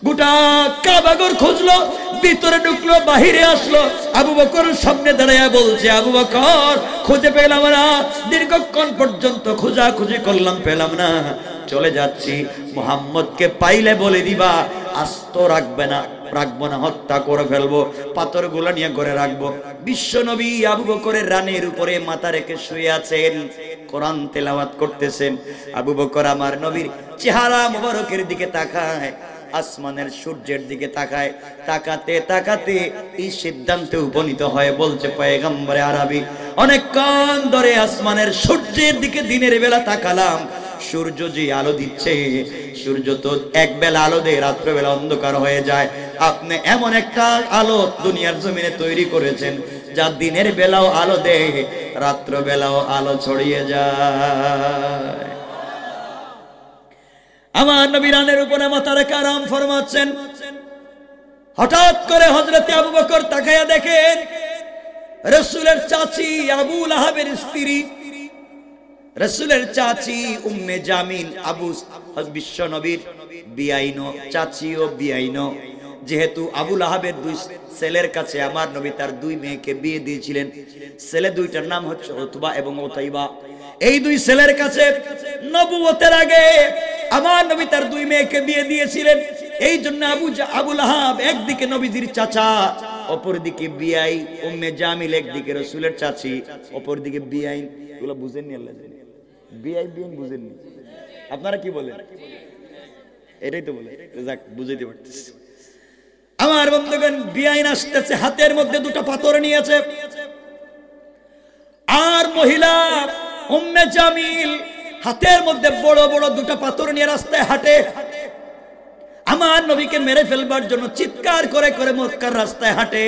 গোটা কাবাগর খুঁজলো, ভিতরে ঢুকলো, বাহিরে আসলো, আবু বকর সামনে দাঁড়ায় বলছে, আবু বকর খুঁজে পেলাম না, দীর্ঘক্ষণ পর্যন্ত খোঁজাখুঁজি করলাম, পেলাম না, চলে যাচ্ছি। মুহাম্মদকে পাইলে বলে দিবা আস্ত রাখবে না, রাখবো না, হত্যা করে ফেলবো, পাথরগুলো নিয়ে ঘরে রাখবো। বিশ্ব নবী আবু বকরের রানের উপরে মাথা রেখে শুয়ে আছেন, কোরআন তেলাওয়াত করতেছেন। আবু বকর আমার নবীর চেহারা মুবারকের দিকে তাকায়, আসমানের সূর্যের দিকে তাকায়, তাকাতে তাকাতে এই সিদ্ধান্তে উপনীত হয়, বলছে পয়গম্বরে আরবি, অনেকক্ষণ ধরে আসমানের সূর্যের দিকে দিনের বেলা তাকালাম, সূর্য যে আলো দিচ্ছে, সূর্য তো এক বেলা আলো দেয়, রাত্রবেলা অন্ধকার হয়ে যায়। আপনি এমন একটা আলো দুনিয়ার জমিনে তৈরি করেছেন যা দিনের বেলাও আলো দেয়, রাত্র বেলাও আলো ছড়িয়ে যায়। আমার নবী রানের উপরে মাথা রেখে আরাম ফরমাচ্ছেন। হঠাৎ করে হযরতে আবু বকর তাকায়া দেখেন রাসূলের চাচী আবু লাহাবের স্ত্রী, রাসূলের চাচী উম্মে জামিল, আবু বিশ্ব নবীর বিয়াইনো চাচী ও বিয়াইনো। যেহেতু আবু লাহাবের দুই ছেলের কাছে আমার নবী তার দুই মেয়েকে বিয়ে দিয়েছিলেন, ছেলে দুইটার নাম হচ্ছে উতবা এবং উতাইবা। এই দুই ছেলের কাছে নবুয়তের আগে আমার নবী তার দুই মেয়েকে বিয়ে দিয়েছিলেন। এই জন্য আবু লাহাব একদিকে নবীজির চাচা, অপরদিকে বিয়াই উম্মে জামিল, একদিকে রাসূলের চাচী, অপরদিকে বিয়াইন। এগুলো বুঝেননি? আল্লাহ জানে বিয়াই বিয়াইন বুঝেননি? আপনারা কি বলেন? এটাই তো বলে, যাক বুঝাইতে পারতেছি। আমার বন্ধুগণ, বিয়াইন আসতেছে, হাতের মধ্যে দুটো পাথর নিয়েছে, আর মহিলা উম্মে জামিল হাতের মধ্যে বড় বড় দুটো পাথর নিয়ে রাস্তায় হাঁটে। আমার নবীকে মেরে ফেলবার জন্য চিৎকার করে করে মক্কার রাস্তায় হাঁটে।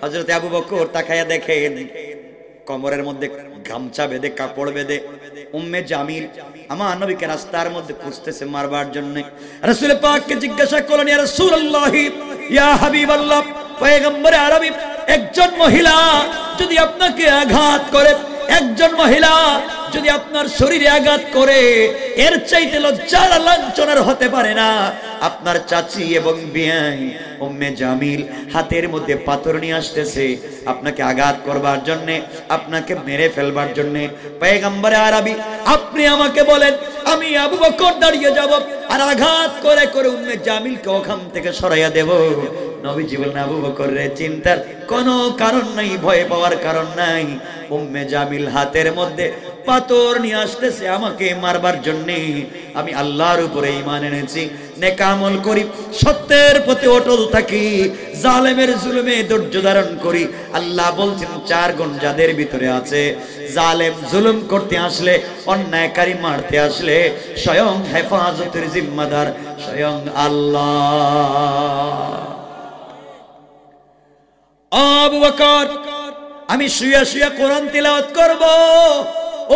হযরত আবু বকর তাকায়া দেখেন কোমরের মধ্যে গামছা বেঁধে, কাপড় বেঁধে উম্মে জামিল আমার নবীকে রাস্তার মধ্যে খুঁজতেছে মারবার জন্য। রাসূল পাককে জিজ্ঞাসা করলেন, ইয়া রাসূলুল্লাহ, ইয়া হাবিবাল্লাহ, পয়গম্বরে আরবি, একজন মহিলা যদি আপনাকে আঘাত করে, একজন মহিলা যদি আপনার শরীরে আঘাত করে, এর চাইতে লজ্জার লাঞ্ছনার হতে পারে না। আপনার চাচী এবং বিয়াই উম্মে জামিল হাতের মধ্যে পাথর নিয়ে আসতেছে আপনাকে আঘাত করবার জন্য, আপনাকে মেরে ফেলবার জন্য। পয়গম্বরে আরবি, আপনি আমাকে বলেন, আমি আবু বকর দাঁড়িয়ে যাব আর আঘাত করে করে উম্মে জামিলকে ওখান থেকে সরাইয়া দেব? নবীজি বলেন, আবু বকর রে, চিন্তার কোনো কারণ নাই, ভয় পাওয়ার কারণ নাই। উম্মে জামিল হাতের মধ্যে পাথর নিয়ে আসতেছে আমাকে মারবার জন্য। আমি আল্লাহর উপরে ঈমান এনেছি, নেক আমল করি, সত্যের পথে অটল থাকি, জালেমের জুলুমে ধৈর্য ধারণ করি। আল্লাহ বলছেন, চার গুণ যাদের ভিতরে আছে, জালেম জুলুম করতে আসলে, অন্যায়কারী মারতে আসলে, স্বয়ং হেফাজতের জিম্মাদার স্বয়ং আল্লাহ। আবু বকর, আমি শুয়ে শুয়ে কোরআন তিলাওয়াত করব,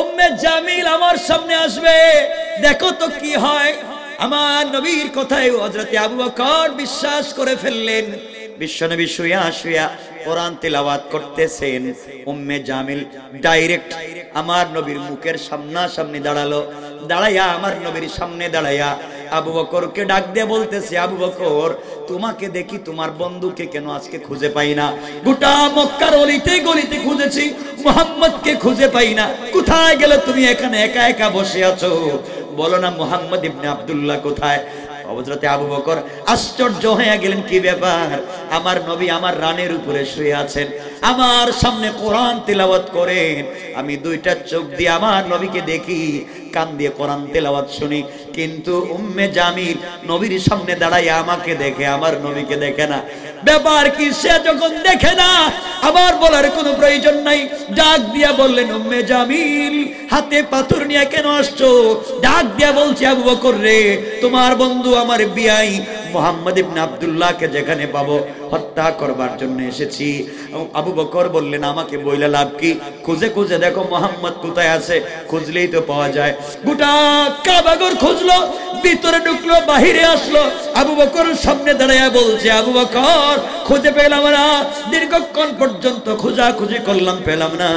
উম্মে জামিল আমার সামনে আসবে, দেখো তো কি হয়। আমার নবীর কথায় হযরতে আবু বকর বিশ্বাস করে ফেললেন। বিশ্বনবী শুয়া শুয়া কোরআন তিলাওয়াত করতেছেন, উম্মে জামিল ডাইরেক্ট আমার নবীর মুখের সামনাসামনি দাঁড়ালো। দাঁড়াইয়া আমার নবীর সামনে দাঁড়াইয়া আবু বকরকে ডাক দিয়ে বলতেছে, আবু বকর, তোমাকে দেখি, তোমার বন্ধুকে কেন আজকে খুঁজে পাই না? গোটা মক্কার অলিতে গলিতে খুঁজেছি, মুহাম্মদকে খুঁজে পাই না, কোথায় গেলে তুমি? এখানে একা একা বসে আছো, বলো না মুহাম্মদ ইবনে আব্দুল্লাহ কোথায়? হযরতে আবু বকর আশ্চর্য হয়ে গেলেন, কি ব্যাপার? আমার নবী আমার রানের উপরে শুয়ে আছেন, আমার সামনে কোরআন তিলাওয়াত করেন, আমি দুইটা চোখ দিয়ে আমার নবীকে দেখি, কান দিয়ে কোরআন তেলাওয়াত শুনি, কিন্তু উম্মে জামিল নবীর সামনে দাঁড়াইয়া আমাকে দেখে, আমার নবীকে দেখে না। ব্যাপার কি? সে যখন দেখে না, আবার বলার কোনো প্রয়োজন নাই, ডাক দিয়া বললেন, উম্মে জামিল হাতে পাথর নিয়ে কেন আসছো? ডাক দিয়া বলছে, আবু বকর রে, তোমার বন্ধু আমার বিয়াই মুহাম্মদ ইবনে আব্দুল্লাহকে যেখানে পাবো হত্যা করবার জন্য এসেছি। আবু বকর বললেন, আমাকে বইলে লাভ কি? খুঁজে খুঁজে দেখো মুহাম্মদ কোথায় আছে, খুঁজলেই তো পাওয়া যায়। গোটা কাবাগর খুঁজলো, ভিতরে ঢুকলো, বাহিরে আসলো, আবু বকর সামনে দাঁড়ায়া বলছে, আবু বকর খুঁজে পেলাম না, দীর্ঘক্ষণ পর্যন্ত খোঁজাখুঁজি করলাম, পেলাম না,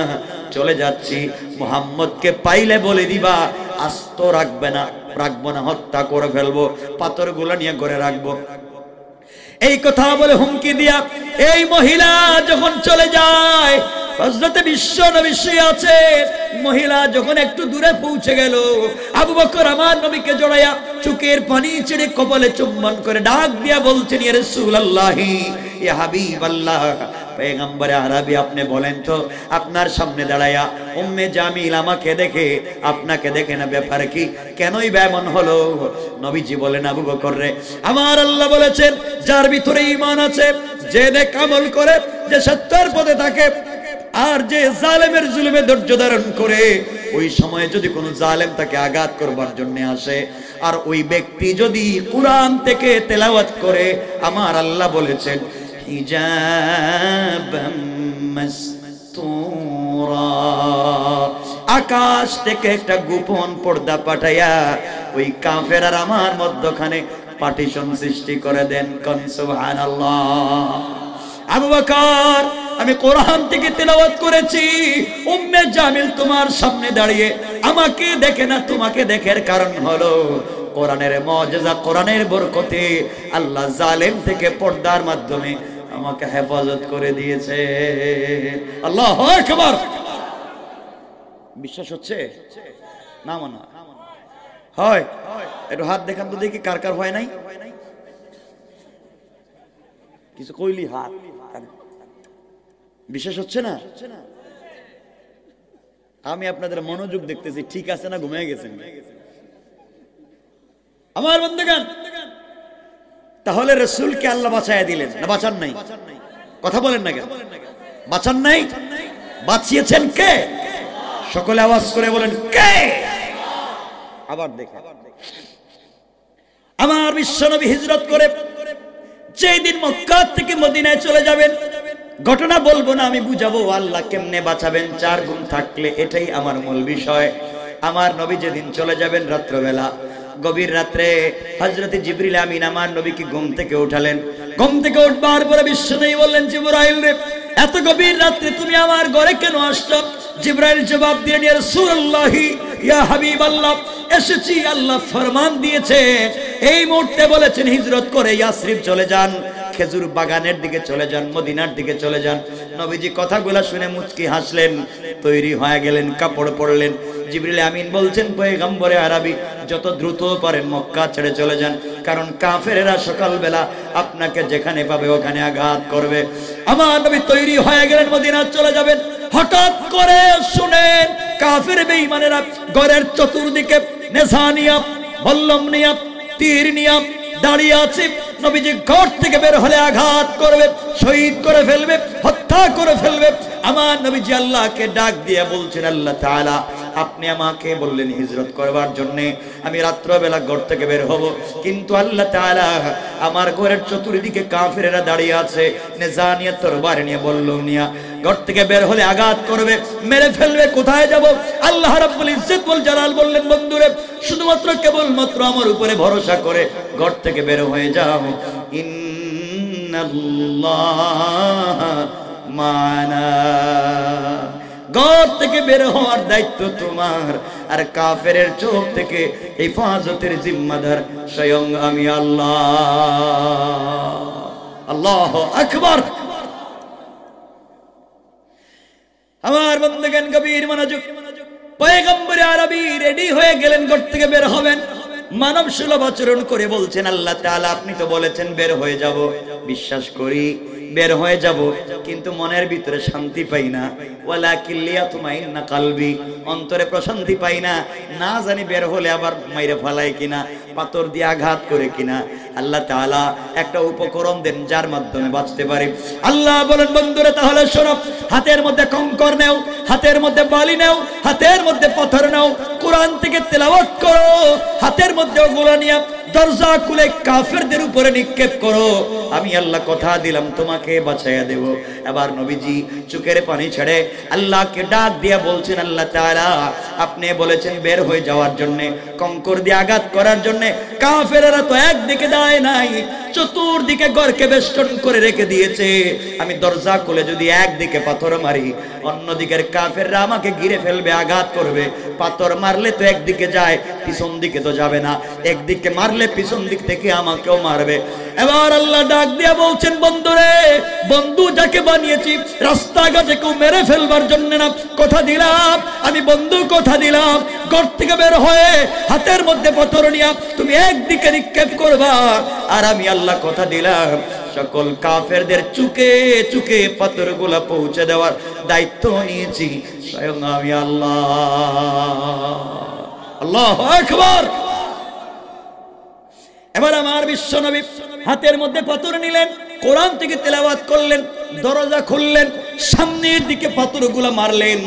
চলে যাচ্ছি। মুহাম্মদকে পাইলে বলে দিবা আস্ত রাখবে না, রাখবো না, হত্যা করে ফেলবো, পাথরগুলো নিয়ে ঘরে রাখবো। এই কথা বলে হুমকি দিয়া এই মহিলা যখন চলে যায়, হযরতে বিশ্ব নবী শুয়ে আছে, মহিলা যখন একটু দূরে পৌঁছে গেল, আবু বকর আমার নবীকে জড়াইয়া চোখের পানি ছেড়ে কপালে চুম্বন করে ডাক দিয়া বলছেন, ইয়া রাসূলুল্লাহ, ইয়া হাবিবাল্লাহ, পয়গম্বর আরবি, আপনি বলেন তো আপনার সামনে দাঁড়ায়া উম্মে জামিল আমাকে দেখে আপনাকে দেখে না, ব্যাপার কি, কেনই বা এমন হলো? নবীজি বলেন, আবু বকর রে, আমার আল্লাহ বলেছেন যার ভিতরে ঈমান আছে, যে নেক আমল করে, যে সত্যের পথে থাকে, আর যে জালেমের জুলুমে ধৈর্য ধারণ করে, ওই সময়ে যদি কোনো জালেম তাকে আঘাত করবার জন্য আসে, আর ওই ব্যক্তি যদি কুরআন থেকে তেলাওয়াত করে, আমার আল্লাহ বলেছেন হিজাবাম মাসতুরা, আকাশ থেকে একটা গোপন পর্দা পাঠাইয়া ওই কাফের আর আমার মধ্যখানে পার্টিশন সৃষ্টি করে দেন। কোন সুবহানাল্লাহ। আবু বকর, আমি কোরআন থেকে তেলাওয়াত করেছি, উম্মে জামিল তোমার সামনে দাঁড়িয়ে আমাকে দেখে না, তোমাকে দেখার কারণ হলো কোরআনের মুজিজা, কোরআনের বরকতে আল্লাহ জালেম থেকে পর্দার মাধ্যমে আমাকে হেফাজত করে দিয়েছে। আল্লাহু আকবার। বিশ্বাস হচ্ছে না? মনে হয় একটু হাত দেখান তো দেখি কার কার হয় নাই। কিছু কইলি হাত, বিশ্বাস হচ্ছে না? আমি আপনাদের মনোযোগ দেখতেছি, ঠিক আছে না ঘুমিয়ে গেছেন আমার বন্ধুগণ? তাহলে রাসূলকে আল্লাহ বাঁচায়া দিলেন না বাঁচান নাই? কথা বলেন না কেন? বাঁচান নাই? বাঁচিয়েছেন কে? সকলে আওয়াজ করে বলেন কে? আবার দেখেন, আমার বিশ্বনবী হিজরত করে যেই দিন মক্কা থেকে মদিনায় চলে যাবেন, ঘটনা বলবো না, আমি বুঝাবো আল্লাহ কেমনে বাঁচাবেন 4 গুণ থাকলে, এটাই আমার মূল বিষয়। আমার নবী যেদিন চলে যাবেন রাত্রবেলা, গভীর রাত্রে হযরতে জিবরিল আমিন আমার নবীকে ঘুম থেকে উঠালেন। ঘুম থেকে উঠবার পরে বিশ্বনবী বললেন, জিবরাইল রে, এত গভীর রাত্রে তুমি আমার ঘরে কেন আসছো? জিবরাইল জবাব দিলেন, ইয়া রাসূলুল্লাহ, ইয়া হাবিবাল্লাহ, এসেছি, আল্লাহ ফরমান দিয়েছে, এই মুহূর্তে বলেছেন হিজরত করে ইয়াসরিব চলে যান, খেজুর বাগানের দিকে চলে যান, মদিনার দিকে চলে যান। নবীজি কথাগুলো শুনে মুচকি হাসলেন, তৈরি হয়ে গেলেন, কাপড় পরলেন। জিবরিল আমিন বলছেন, পয়গম্বরে আরবি, যত দ্রুত পারেন মক্কা ছেড়ে চলে যান, কারণ কাফেরেরা সকালবেলা আপনাকে যেখানে পাবে ওখানে আঘাত করবে। আমার নবী তৈরি হয়ে গেলেন, মদিনা চলে যাবেন। হঠাৎ করে শুনেন কাফের বেঈমানেরা ঘরের চতুর্দিকে নেশা নিয়া, বল্লম নিয়া, তীর নিয়া দাঁড়িয়ে আছে। নবীজি ঘর থেকে বের হলে আঘাত করবে, শহীদ করে ফেলবে, হত্যা করে ফেলবে। আমার নবীজি আল্লাহকে ডাক দিয়ে বলছেন, আল্লাহ তাআলা, আপনি আমাকে বললেন হিজরত করবার জন্য, আমি রাত্রবেলা ঘর থেকে বের হব, কিন্তু আল্লাহ তাআলা আমার ঘরের চতুর্দিকে কাফেরেরা দাঁড়িয়ে আছে, নেজা নিয়ে, তরবারি নিয়ে, বল্লম নিয়ে, ঘর থেকে বের হলে আঘাত করবে, মেরে ফেলবে, কোথায় যাব? আল্লাহ রাব্বুল ইজ্জত ওয়াল জালাল বললেন, বন্ধুরে, শুধুমাত্র কেবলমাত্র আমার উপরে ভরসা করে ঘর থেকে বের হয়ে যাও। ইন্নাল্লাহ মানা, ঘর থেকে বের হওয়ার দায়িত্ব তোমার, আর কাফেরের চোখ থেকে হেফাজতের জিম্মাদার স্বয়ং আমি আল্লাহ। আল্লাহু আকবার। আমার বন্ধুগণ গভীর মনোযোগ। পয়গম্বর আরবি রেডি হয়ে গেলেন, ঘর থেকে বের হবেন, মানব সুলভ আচরণ করে বলছেন, আল্লাহ তাআলা আপনি তো বলেছেন বের হয়ে যাব, বিশ্বাস করি বের হয়ে যাব, কিন্তু মনের ভিতরে শান্তি পাই না। ওয়ালাকিন লিয়াতমাইন্না কলবি, অন্তরে প্রশান্তি পাই না, না জানি বের হলে আবার মাইরে ফেলাই কিনা, পাথর দিয়ে আঘাত করে কিনা। আল্লাহ তাআলা একটা উপকরণ দেন যার মাধ্যমে বাঁচতে পারি। আল্লাহ বলেন, বন্ধুরা তাহলে শোনো, হাতের মধ্যে কঙ্কর নাও, হাতের মধ্যে বালি নাও, হাতের মধ্যে পাথর নাও, কোরআন থেকে তেলাওয়াত করো, হাতের মধ্যে ওগুলো নিয়ে দরজা খুলে কাফেরদের উপরে নিক্ষেপ করো, আমি আল্লাহ কথা দিলাম তোমাকে বাঁচাইয়া দেব। এবার নবীজি চোখের পানি ছেড়ে আল্লাহকে ডাক দিয়া বলছেন, আল্লাহ তাআলা আপনি বলেছেন বের হয়ে যাওয়ার জন্য, কঙ্কর দিয়ে আঘাত করার জন্য। কাফেররা তো একদিকে দাঁড়ায় নাই, চতুর্দিকে ঘরকে বেষ্টন করে রেখে দিয়েছে। আমি দরজা খুলে যদি একদিকে পাথর মারি, অন্যদিকের কাফেররা আমাকে ঘিরে ফেলবে, আঘাত করবে। পাথর মারলে তো একদিকে যায়, পিছন দিকে তো যাবে না। একদিকে মারলে পিছন দিক থেকে আমাকেও মারবে। এবার আল্লাহ ডাক দিয়া বলছেন, বন্ধুরে, বন্ধু যাকে বানিয়েছি রাস্তাঘাটে কেউ মেরে ফেলবার জন্য না, কথা দিলাম আমি বন্ধু, কথা দিলাম ঘর থেকে বের হয়ে হাতের মধ্যে পাথর নিয়ে তুমি একদিকে নিক্ষেপ করবা, আর আমি আল্লাহ কথা দিলাম সকল কাফেরদের চুকে চুকে পাথরগুলো পৌঁছে দেওয়ার দায়িত্ব নিয়েছি স্বয়ং আমি আল্লাহ। আল্লাহু আকবার। এবার আমার বিশ্বনবী হাতের মধ্যে পাথর নিলেন, কোরআন থেকে তেলাওয়াত করলেন, দরজা খুললেন, সামনের দিকে পাথরগুলো মারলেন।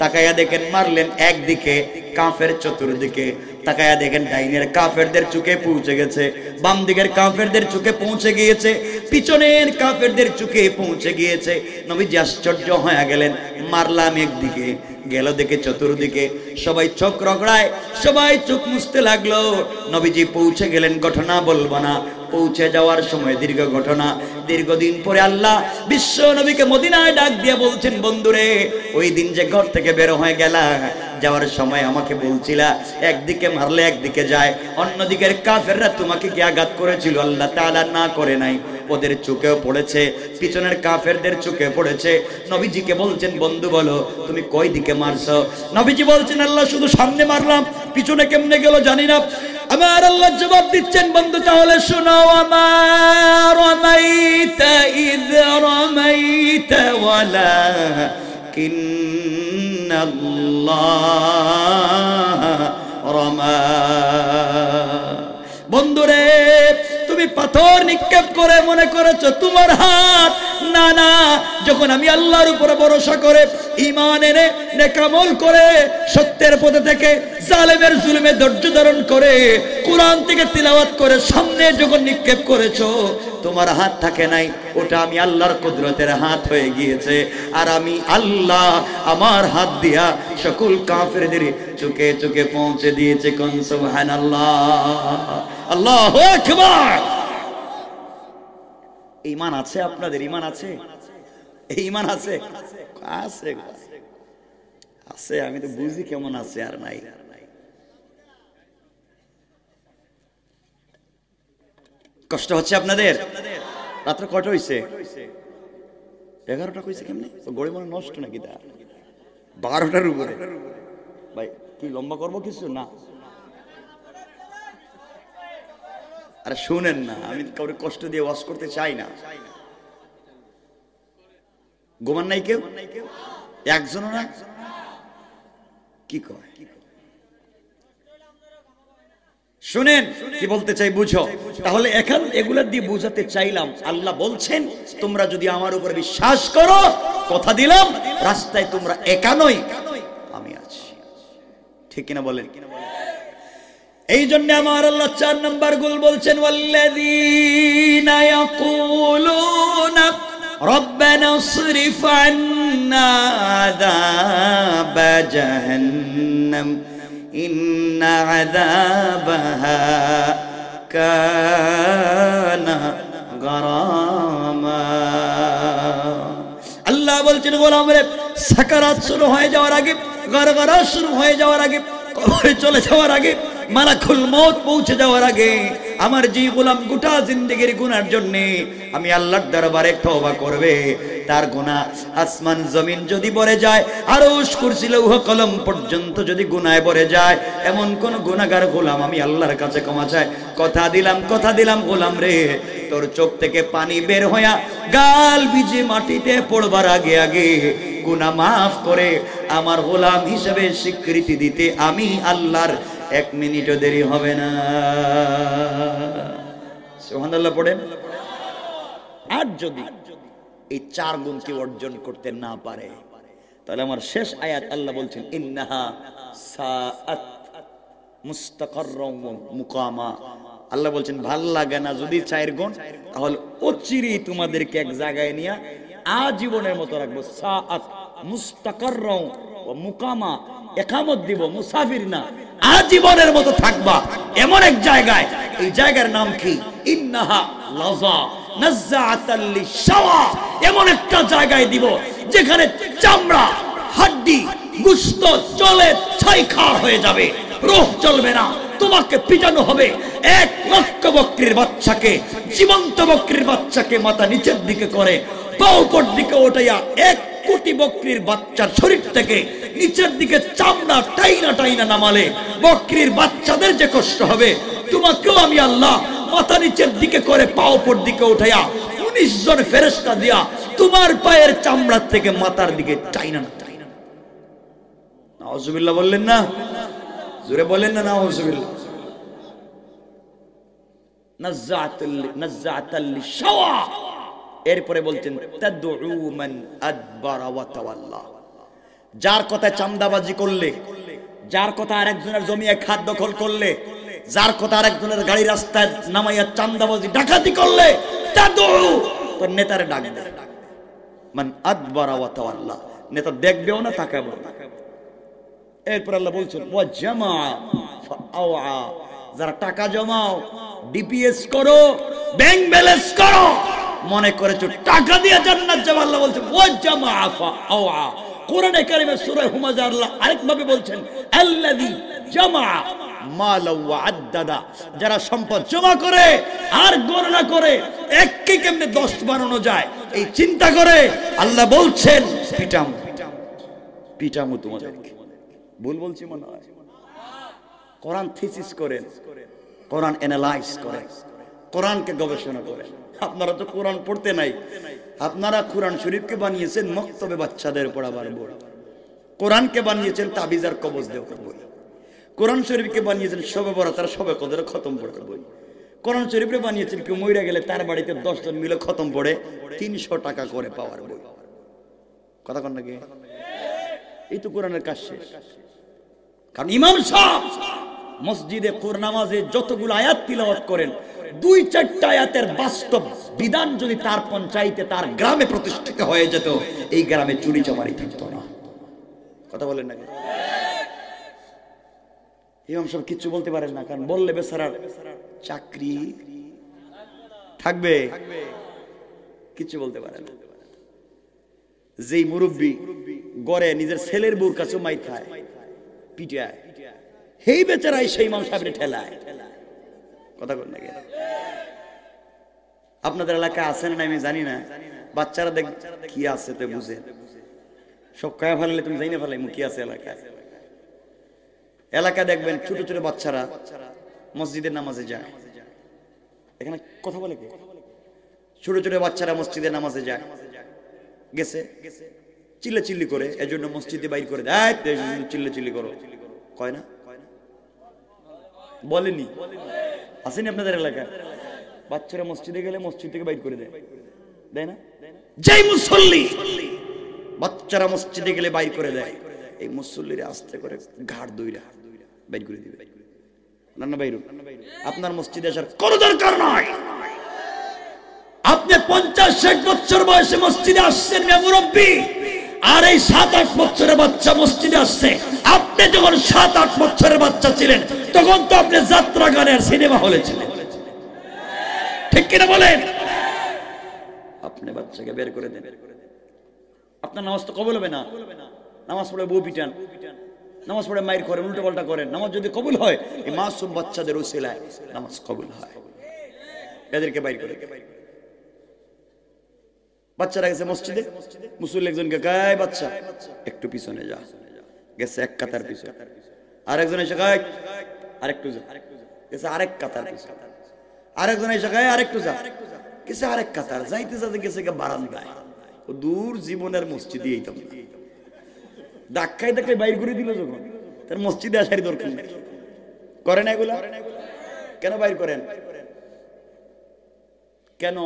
তাকায়া দেখেন মারলেন একদিকে, কাফের চতুর্দিকে। তাকায়া দেখেন ডাইনের কাফেরদের চুকে পৌঁছে গেছে, বাম দিকের কাফেরদের চুকে পৌঁছে গিয়েছে, পিছনের কাফেরদের চুকে পৌঁছে গিয়েছে। নবীজি আশ্চর্য হয়ে গেলেন, মারলাম একদিকে, গেল দেখে চতুর্দিকে। সবাই চোখ রগড়ায়, সবাই চোখ মুছতে লাগলো। নবীজি পৌঁছে গেলেন, ঘটনা বলবো না, পৌঁছে যাওয়ার সময় দীর্ঘ ঘটনা। দীর্ঘদিন পরে আল্লাহ বিশ্ব নবীকে মদিনায় ডাক দিয়ে বলছেন, বন্ধুরে, ওই দিন যে ঘর থেকে বের হয়ে গেলা, যাওয়ার সময় আমাকে বলছিলা একদিকে মারলে একদিকে যায়, অন্যদিকের কাফেররা তোমাকে কি আঘাত করেছিল? আল্লাহ তাআলা না করে নাই, ওদের চোখেও পড়েছে, পিছনের কাফেরদের চোখে পড়েছে। নবীজিকে বলছেন, বন্ধু বলো তুমি কই দিকে মারছো? নবীজি বলছেন, আল্লাহ শুধু সামনে মারলাম, পিছনে কেমনে গেল জানি না। আমার আল্লাহ জবাব দিচ্ছেন, বন্ধু তাহলে শোনো, আমার রামাইতা ইয রামাইতা ওয়ালাকিন্নাল্লাহ রামা। বন্ধুরে, তুমি পাথর নিক্ষেপ করে মনে করেছো তোমার হাত, না না, যখন আমি আল্লাহর উপরে ভরসা করে ঈমান এনে নেক আমল করে সত্যের পথে থেকে জালেমের জুলুমে ধৈর্য ধারণ করে কোরআন থেকে তিলাওয়াত করে সামনে যখন নিক্ষেপ করেছো, তোমার হাত থাকে নাই, ওটা আমি আল্লাহর কুদরতের হাত হয়ে গিয়েছে। আর আমি আল্লাহ আমার হাত দিয়া সকল কাফেরদের চোখে চোখে পৌঁছে দিয়েছে। কোন সুবহানাল্লাহ, আল্লাহু আকবার। ঈমান আছে আপনাদের? ঈমান আছে? ঈমান আছে? আছে আছে, আমি তো বুঝি কেমন আছে, আর নাই। কষ্ট হচ্ছে আপনাদের? রাত্র কটা হইছে? 11টা কইছে কেমনে? গড়ি মনে নষ্ট নাকি? 12টার উপরে। ভাই কি লম্বা করবো কিছু না? আরে শুনেন না, আমি কাউকে কষ্ট দিয়ে ওয়াজ করতে চাই না। ঘুমান নাই কেউ? একজনও না? কি কয়? শুনেন কি বলতে চাই, বুঝো। তাহলে এখন এগুলা দিয়ে বুঝাতে চাইলাম, আল্লাহ বলছেন তোমরা যদি আমার উপর বিশ্বাস করো, কথা দিলাম রাস্তায় তোমরা একা নই, আমি আছি। ঠিক কিনা বলেন? এই জন্য আমার আল্লাহ 4 নম্বর গোল বলছেন, ওয়াল্লাযীনা ইয়াকুলুনা রব্বানা ইসরিফ আন্না আযাবা জাহান্নাম ইন্না আযাবাহা কানা গারামা। আল্লাহ বলছেন, গোলামরে, সাকারাত শুরু হয়ে যাওয়ার আগে, গরগরা শুরু হয়ে যাওয়ার আগে, কবরে চলে যাওয়ার আগে, মালাকুল মউত পৌঁছে যাওয়ার আগে, আমার যে গোলাম গোটা জিন্দেগির গুনার জন্য আমি আল্লাহর দরবারে তওবা করবে, তার গুনাহ আসমান জমিন যদি ভরে যায়, আরশ কুরসি লৌহ কলম পর্যন্ত যদি গুনাহে ভরে যায়, এমন কোন গুনাহগার গোলাম আমি আল্লাহর কাছে ক্ষমা চাই। কথা দিলাম গোলাম রে, তোর চোখ থেকে পানি বের হইয়া গাল ভিজে মাটিতে পড়বার আগে আগে গুনাহ মাফ করে আমার গোলাম হিসেবে স্বীকৃতি দিতে আমি আল্লাহর 1 মিনিটও দেরি হবে না। সুবহানাল্লাহ পড়েন। আর যদি এই 4 গুণকে অর্জন করতে না পারে, তাহলে আমার শেষ আয়াত আল্লাহ বলছেন, ইন্নাহা সাআত মুস্তাকাররাম ওয়া মুকামা। আল্লাহ বলছেন ভাল লাগে না যদি 4 গুণ, তাহলে অচিরেই তোমাদেরকে এক জায়গায় নিয়ে আজীবনের মতো রাখবো। সাআত মুস্তাকাররাম ওয়া মুকামা, একামত দিব, মুসাফির না, আজীবনের মতো থাকবা এমন এক জায়গায়। এই জায়গার নাম কি? ইন্নাহা লাযা নাযাআতাল লিশাওয়া, এমন একটা জায়গায় দিব যেখানে চামড়া হাড্ডি গোশত চলে ছাইখার হয়ে যাবে, রূহ চলবে না। তোমাকে পিটানো হবে 1 লক্ষ বকরির বাচ্চাকে, জীবন্ত বকরির বাচ্চাকে মাথা নিচের দিকে করে পা উপর দিকে ওঠাইয়া 1 কোটি বকরির বাচ্চার শরীর থেকে নিচের দিকে চামড়া টাইনা টাইনা নামালে বকরির বাচ্চাদের যে কষ্ট হবে, তোমাকেও আমি আল্লাহ মাথা নিচের দিকে করে পা উপর দিকে উঠাইয়া 19 জন ফেরেশতা দিয়া তোমার পায়ের চামড়া থেকে মাথার দিকে টাইনা না টাইনা। নাউজুবিল্লাহ বললেন না? জোরে বলেন না নাউজুবিল্লাহ। নাযাআতাল লিশাওয়া, এরপরে বলছেন তাদউ মান আদবারা ওয়া তাওয়াল্লা, যার কথা চামদাবাজি করলে, যার কথা আরেকজনের জমিয়ে খাদ দখল করলে, যার কথা আরেকজনের গাড়ি রাস্তায় নামাইয়া চামদাবাজি ডাকাতি করলে, তাদউ, তোর নেতারে ডাক দে। মান আদবারা ওয়া তাওয়াল্লা, নেতা দেখবেও না তাকাবেও না। এরপর আল্লাহ বলছেন ওয়া জামা ফাআওয়া, যারা টাকা জমাও, ডিপিএস করো, ব্যাংক ব্যালেন্স করো, মনে করেছো টাকা দিয়ে জান্নাত যাবে, আল্লাহ বলছেন ওয়া জামা ফাআওয়া। কোরআনে কারিমে সূরা হুমাযা আল্লাহ আরেকভাবে বলছেন আল্লাযী জামা মালা ওয়া আদ্দাদা, যারা সম্পদ জমা করে আর গণনা করে এককে কেমনে 10 বানানো যায় এই চিন্তা করে, আল্লাহ বলছেন পিটামু পিটামু তোমাদেরকে। ভুল বলছি মনে হয়? কোরআন থিসিস করেন, কোরআন অ্যানালাইজ করেন, কোরআনকে গবেষণা করেন। আপনারা তো কোরআন পড়তে নাই, আপনারা কোরআন শরীফকে বানিয়েছেন মক্তবে বাচ্চাদের পড়াবার বই, কোরআনকে বানিয়েছেন তাবিজ আর কবজ দেওয়ার বই, কোরআন শরীফকে বানিয়েছেন শবে বরাত আর শবে কদরে খতম পড়ার বই, কোরআন শরীফকে বানিয়েছেন কেউ মইরা গেলে তার বাড়িতে 10 জন মিলে খতম পড়ে 300 টাকা করে পাওয়ার বই। কথা কন নাকি? এই তো কোরআনের কাজ শেষ। কারণ ইমাম সাহেব মসজিদে কোরআন নামাজে যতগুলো আয়াত তিলাওয়াত করেন, 2-4টা আয়াতের বাস্তব বিধান যদি তার পঞ্চায়েতে তার গ্রামে প্রতিষ্ঠিত হয়ে যেত, এই গ্রামে চুরি চামারি থাকতো না। কথা বলেন না? ইমাম সাহেব কিচ্ছু বলতে পারেন না, কারণ বললে বেচারার চাকরি থাকবে, কিচ্ছু বলতে পারেন না। যেই মুরব্বী গড়ে নিজের ছেলের বউর কাছে মাইর খায়, পিটায়, সেই বেচারাই সেই ইমাম সাহেবের ঠেলায়। কথা বলেন না? আপনাদের এলাকায় আছে না আমি জানি না, বাচ্চারা দেখ কি আছে তো বুঝে সব খায় ফেললে তুমি জানি না ফেলাই কি আছে এলাকায়। এলাকায় দেখবেন ছোট ছোট বাচ্চারা মসজিদের নামাজে যায়। এখানে কথা বলে কে? ছোট ছোট বাচ্চারা মসজিদের নামাজে যায়, গেছে চিল্লা চিল্লি করে, এজন্য মসজিদে বাইর করে দেয়, চিল্লা চিল্লি করো কয় না? বলেনি? আসেনি আপনাদের এলাকায়? বাচ্চারা মসজিদে গেলে মসজিদ থেকে বাইর করে দেয়, দেয় না? যেই মুসল্লি বাচ্চারা মসজিদে গেলে বাইর করে দেয়, এই মুসল্লিরা আস্তে করে ঘাড় দইরা বাইর করে দিবে। না না বাইরু, আপনার মসজিদে আসার কোনো দরকার নাই। আপনি 50-60 বছর বয়সে মসজিদে আসছেন মুরব্বী, আর এই 7-8 বছরের বাচ্চা মসজিদে আসছে। আপনি যখন 7-8 বছরের বাচ্চা ছিলেন তখন তো আপনি যাত্রা গানের সিনেমা হলে ছিলেন, ঠিক কিনা বলেন? আপনি বাচ্চাকে বের করে দেন, আপনার নামাজ তো কবুল হবে না। নামাজ পড়ে বউ পিটান, নামাজ পড়ে মাইর করেন, উল্টো পাল্টা করেন, নামাজ যদি কবুল হয় এই মাসুম বাচ্চাদের উসিলায় নামাজ কবুল হয়। এদেরকে বাইর করে বাচ্চারা গেছে মসজিদে, মুসল্লি একজনকে গায় বাচ্চা একটু পিছনে যা, গেছে 1 কাতার পিছনে, আরেকজন এসে গায় আরেকটু যা, গেছে আরেক কাতার পিছনে, আরেকজন এসে গায় আরেকটু যা, গেছে আরেক কাতার, যাইতে যাতে গেছে বারান্দায়। ও দূর জীবনের মসজিদে এইতাম না, ধাক্কায় ধাক্কায় বাইর করে দিল যখন, তার মসজিদে আসারই দরকার নেই। করে না এগুলা? কেন বাইর করেন? কেন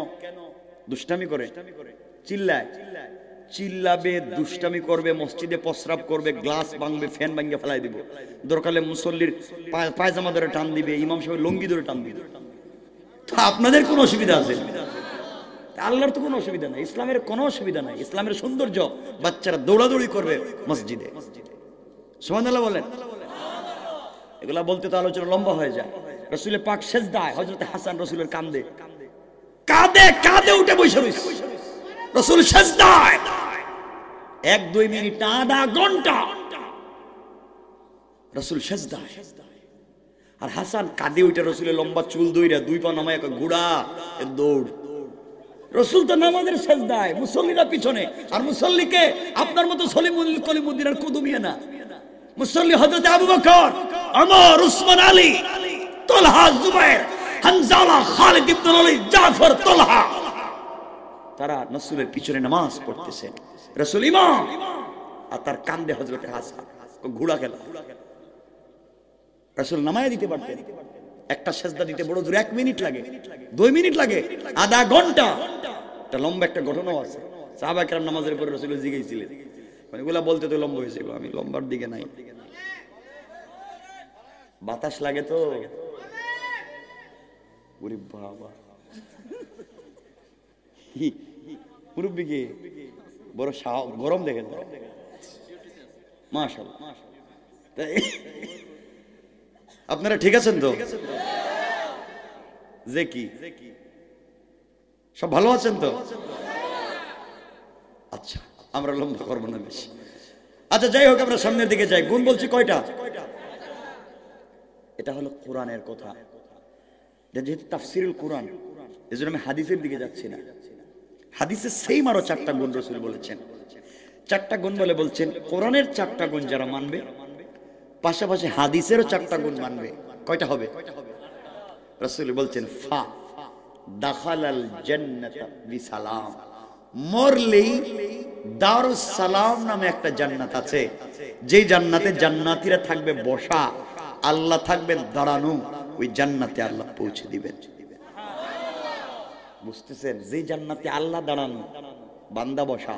দুষ্টামি করে? চিল্লায়, চিল্লাবে, দুষ্টামি করবে, মসজিদে প্রস্রাব করবে, গ্লাস ভাঙবে, ফ্যান ভাঙিয়ে ফেলাই দিব, দরকার মুসল্লির পায়জামা ধরে টান দিবে, ইমাম সাহেবের লুঙ্গি ধরে টান দিবে। তো আপনাদের কোনো অসুবিধা আছে? আল্লাহর তো কোনো অসুবিধা নাই, ইসলামের কোনো অসুবিধা নাই। ইসলামের সৌন্দর্য বাচ্চারা দৌড়াদৌড়ি করবে মসজিদে। সুবহানাল্লাহ বলেন। এগুলা বলতে তো আলোচনা লম্বা হয়ে যায়। রাসূলের পাক সেজদায় হযরত হাসান রাসূলের কান্দে, কাঁধে কাঁধে উঠে বসে রয়েছে রাসূল সিজদায় 1-2 মিনিট না, আধা ঘন্টা রাসূল সিজদায়। আর হাসান কাঁধে উঠে রাসূলের লম্বা চুল ধইরা 2 পা নামায় ঘোড়া দৌড়। রাসূল তো নামাজের সিজদায়, মুসল্লিরা পিছনে। আর মুসল্লিকে আপনার মতো সলিমুল কলিমুদ্দিন আর কুদুমিয়া না, মুসল্লি হযরত আবু বকর, ওমর, উসমান, আলী, তালহা, জুবায়ের, হানজালা, খালিদ ইবনে ওয়ালিদ, জাফর, তালহা, তারা রাসূলের পিছনে নামাজ পড়তেছেন। রাসূল ইমাম আর তার কাঁধে হযরত হাসান ঘোড়া খেলা। রাসূল নামায় দিতে পারতেন, একটা সিজদা দিতে বড় জোর 1 মিনিট লাগে, 2 মিনিট লাগে, আধা ঘন্টা। এটা লম্বা একটা ঘটনাও আছে। সাহাবা কেরাম নামাজের পরে রাসূল জিজ্ঞাসিলেন, এগুলা বলতে তো লম্বা হয়ে যাবে, আমি লম্বার দিকে নাই, বাতাস লাগে তো। ওরে বাবা, মুরব্বি কি বড় গরম দেখেন, মাশাআল্লাহ। আপনারা ঠিক আছেন তো? যে কি সব ভালো আছেন তো? আচ্ছা, আমরা লম্বা করবো না বেশি। আচ্ছা, যাই হোক, আমরা সামনের দিকে যাই। গুণ বলছি কয়টা? এটা হলো কোরআনের কথা, যেহেতু তাফসিরুল কোরআন, এজন্য আমি হাদিসের দিকে যাচ্ছি না। হাদিসে সেম আরো 4টা গুণ রাসূল বলেছেন। 4টা গুণ বলে বলছেন কোরআনের 4টা গুণ যারা মানবে, পাশাপাশি হাদিসেরও 4টা গুণ মানবে, কয়টা হবে? রাসূল বলছেন ফা দাখালাল জান্নাতা বিসালাম, মরলেই দারুস সালাম নামে একটা জান্নাত আছে, যেই জান্নাতে জান্নাতীরা থাকবে বসা, আল্লাহ থাকবেন দাঁড়ানো, ওই জান্নাতে আল্লাহ পৌঁছে দিবেন। বুঝতেছেন? যেই জান্নাতে আল্লাহ দাঁড়ানো, বান্দা বসা,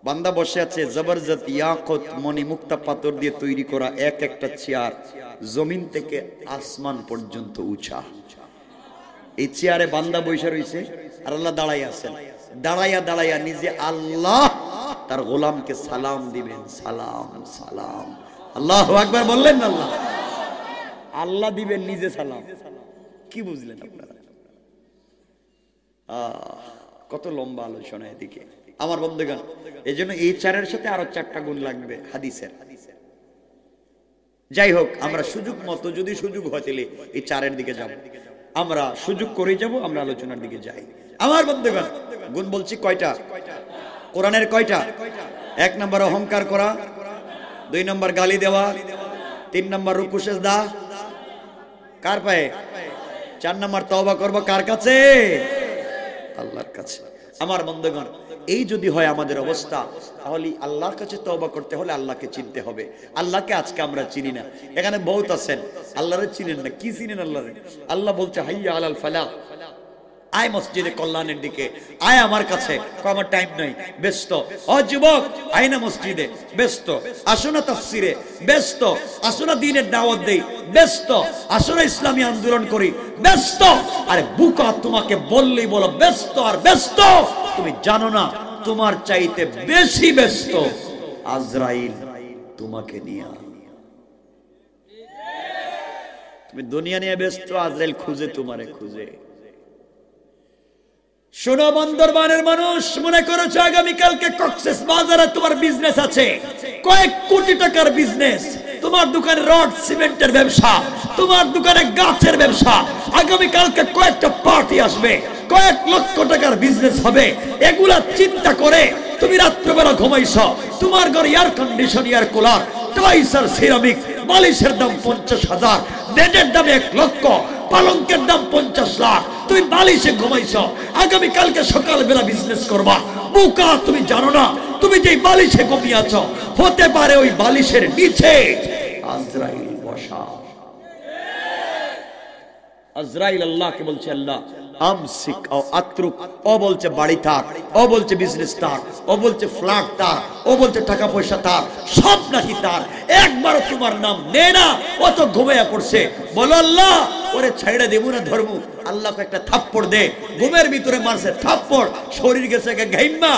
বান্দা বসে আছে, জবরদস্ত ইয়াকুত মণি মুক্তা পাথর দিয়ে তৈরি করা এক একটা চেয়ার, জমিন থেকে আসমান পর্যন্ত উঁচা। এই চেয়ারে বান্দা বসে রয়েছে আর আল্লাহ দাঁড়াই আছেন। দাঁড়াইয়া দাঁড়াইয়া নিজে আল্লাহ তার গোলামকে সালাম দিবেন, সালাম সালাম। আল্লাহু আকবার বললেন না? আল্লাহ আল্লাহ দিবেন নিজে সালাম। কি বুঝলেন আপনারা? কত লম্বা আলোচনা এদিকে আমার বন্ধুগণ। এই জন্য এই 4-এর সাথে আরো 4টা গুণ লাগবে হাদিসের। যাই হোক, আমরা সুযোগ মতো, যদি সুযোগ হয় তাহলে এই 4-এর দিকে যাব, আমরা সুযোগ করে যাব, আমরা আলোচনার দিকে যাই। আমার বন্ধুগণ, গুণ বলছি কয়টা? কোরআনের কয়টা? 1 নম্বর অহংকার করা, 2 নম্বর গালি দেওয়া, 3 নম্বর রুকু সিজদা কার পায়ে, 4 নম্বর তওবা করব কার কাছে? আল্লাহর কাছে। আমার বন্ধুগণ, এই যদি হয় আমাদের অবস্থা, তাহলে আল্লাহর কাছে তওবা করতে হলে আল্লাহকে চিনতে হবে। আল্লাহকে আজকে আমরা চিনি না। এখানে বহুত আছেন আল্লাহরে চিনেন না। কি চিনেন আল্লাহরে? আল্লাহ বলছে হাইয়া আলাল ফালাহ, আয় মসজিদে কল্যাণের দিকে, আয় আমার কাছে। আমার টাইম নাই, ব্যস্ত। ও যুবক, আয় না মসজিদে, ব্যস্ত। আসো না তাফসিরে, ব্যস্ত। আসো না দ্বীনের দাওয়াত দেই, ব্যস্ত। আসো না ইসলামী আন্দোলন করি, ব্যস্ত। আরে বুকা, তোমাকে বললেই বলো ব্যস্ত আর ব্যস্ত। তুমি জানো না তোমার চাইতে বেশি ব্যস্ত আজরাইল তোমাকে নিয়ে। তুমি দুনিয়া নিয়ে ব্যস্ত, আজরাইল খুঁজে তোমারে খুঁজে। শোনো বন্দরবানের মানুষ, মনে করেছো আগামীকালকে কক্সেস বাজারে তোমার বিজনেস আছে, কয়েক কোটি টাকার বিজনেস। তোমার দোকানে রড সিমেন্টের ব্যবসা, তোমার দোকানে গাছের ব্যবসা। আগামীকালকে কয়েকটা পার্টি আসবে, কয়েক লক্ষ টাকার বিজনেস হবে। এগুলা চিন্তা করে তুমি রাত্রবেলা ঘুমাইছো। তোমার ঘরে এয়ার কন্ডিশন, এয়ার কুলার, টয়সার সিরামিক, বালিশের দাম 50,000, বেডের দাম 1 লক্ষ, পালঙ্কের দাম 50 লাখ। তুমি বালিশে ঘুমাইছো, আগামী কালকে সকালবেলা বিজনেস করবা। বুকা, তুমি জানো না তুমি যে বালিশে ঘুমিয়ে আছো, হতে পারে ওই বালিশের নিচে আজরাইল বসা। আজরাইল আল্লাহকে বলছে আল্লাহ আমসিক ও আত্রুক। ও বলছে বাড়ি থাক, ও বলছে বিজনেস তার, ও বলছে ফ্ল্যাট তার, ও বলছে টাকা পয়সা তার, সব নাকি তার। একবারও তোমার নাম নে না। ও তো ঘুমিয়ে পড়ছে। বলো আল্লাহ ওরে ছাইড়া দেবো না ধর্ম। আল্লাহকে একটা থাপ্পড় দে। ঘুমের ভিতরে মারছে থাপ্পড়, শরীর গেছে ঘাইমা।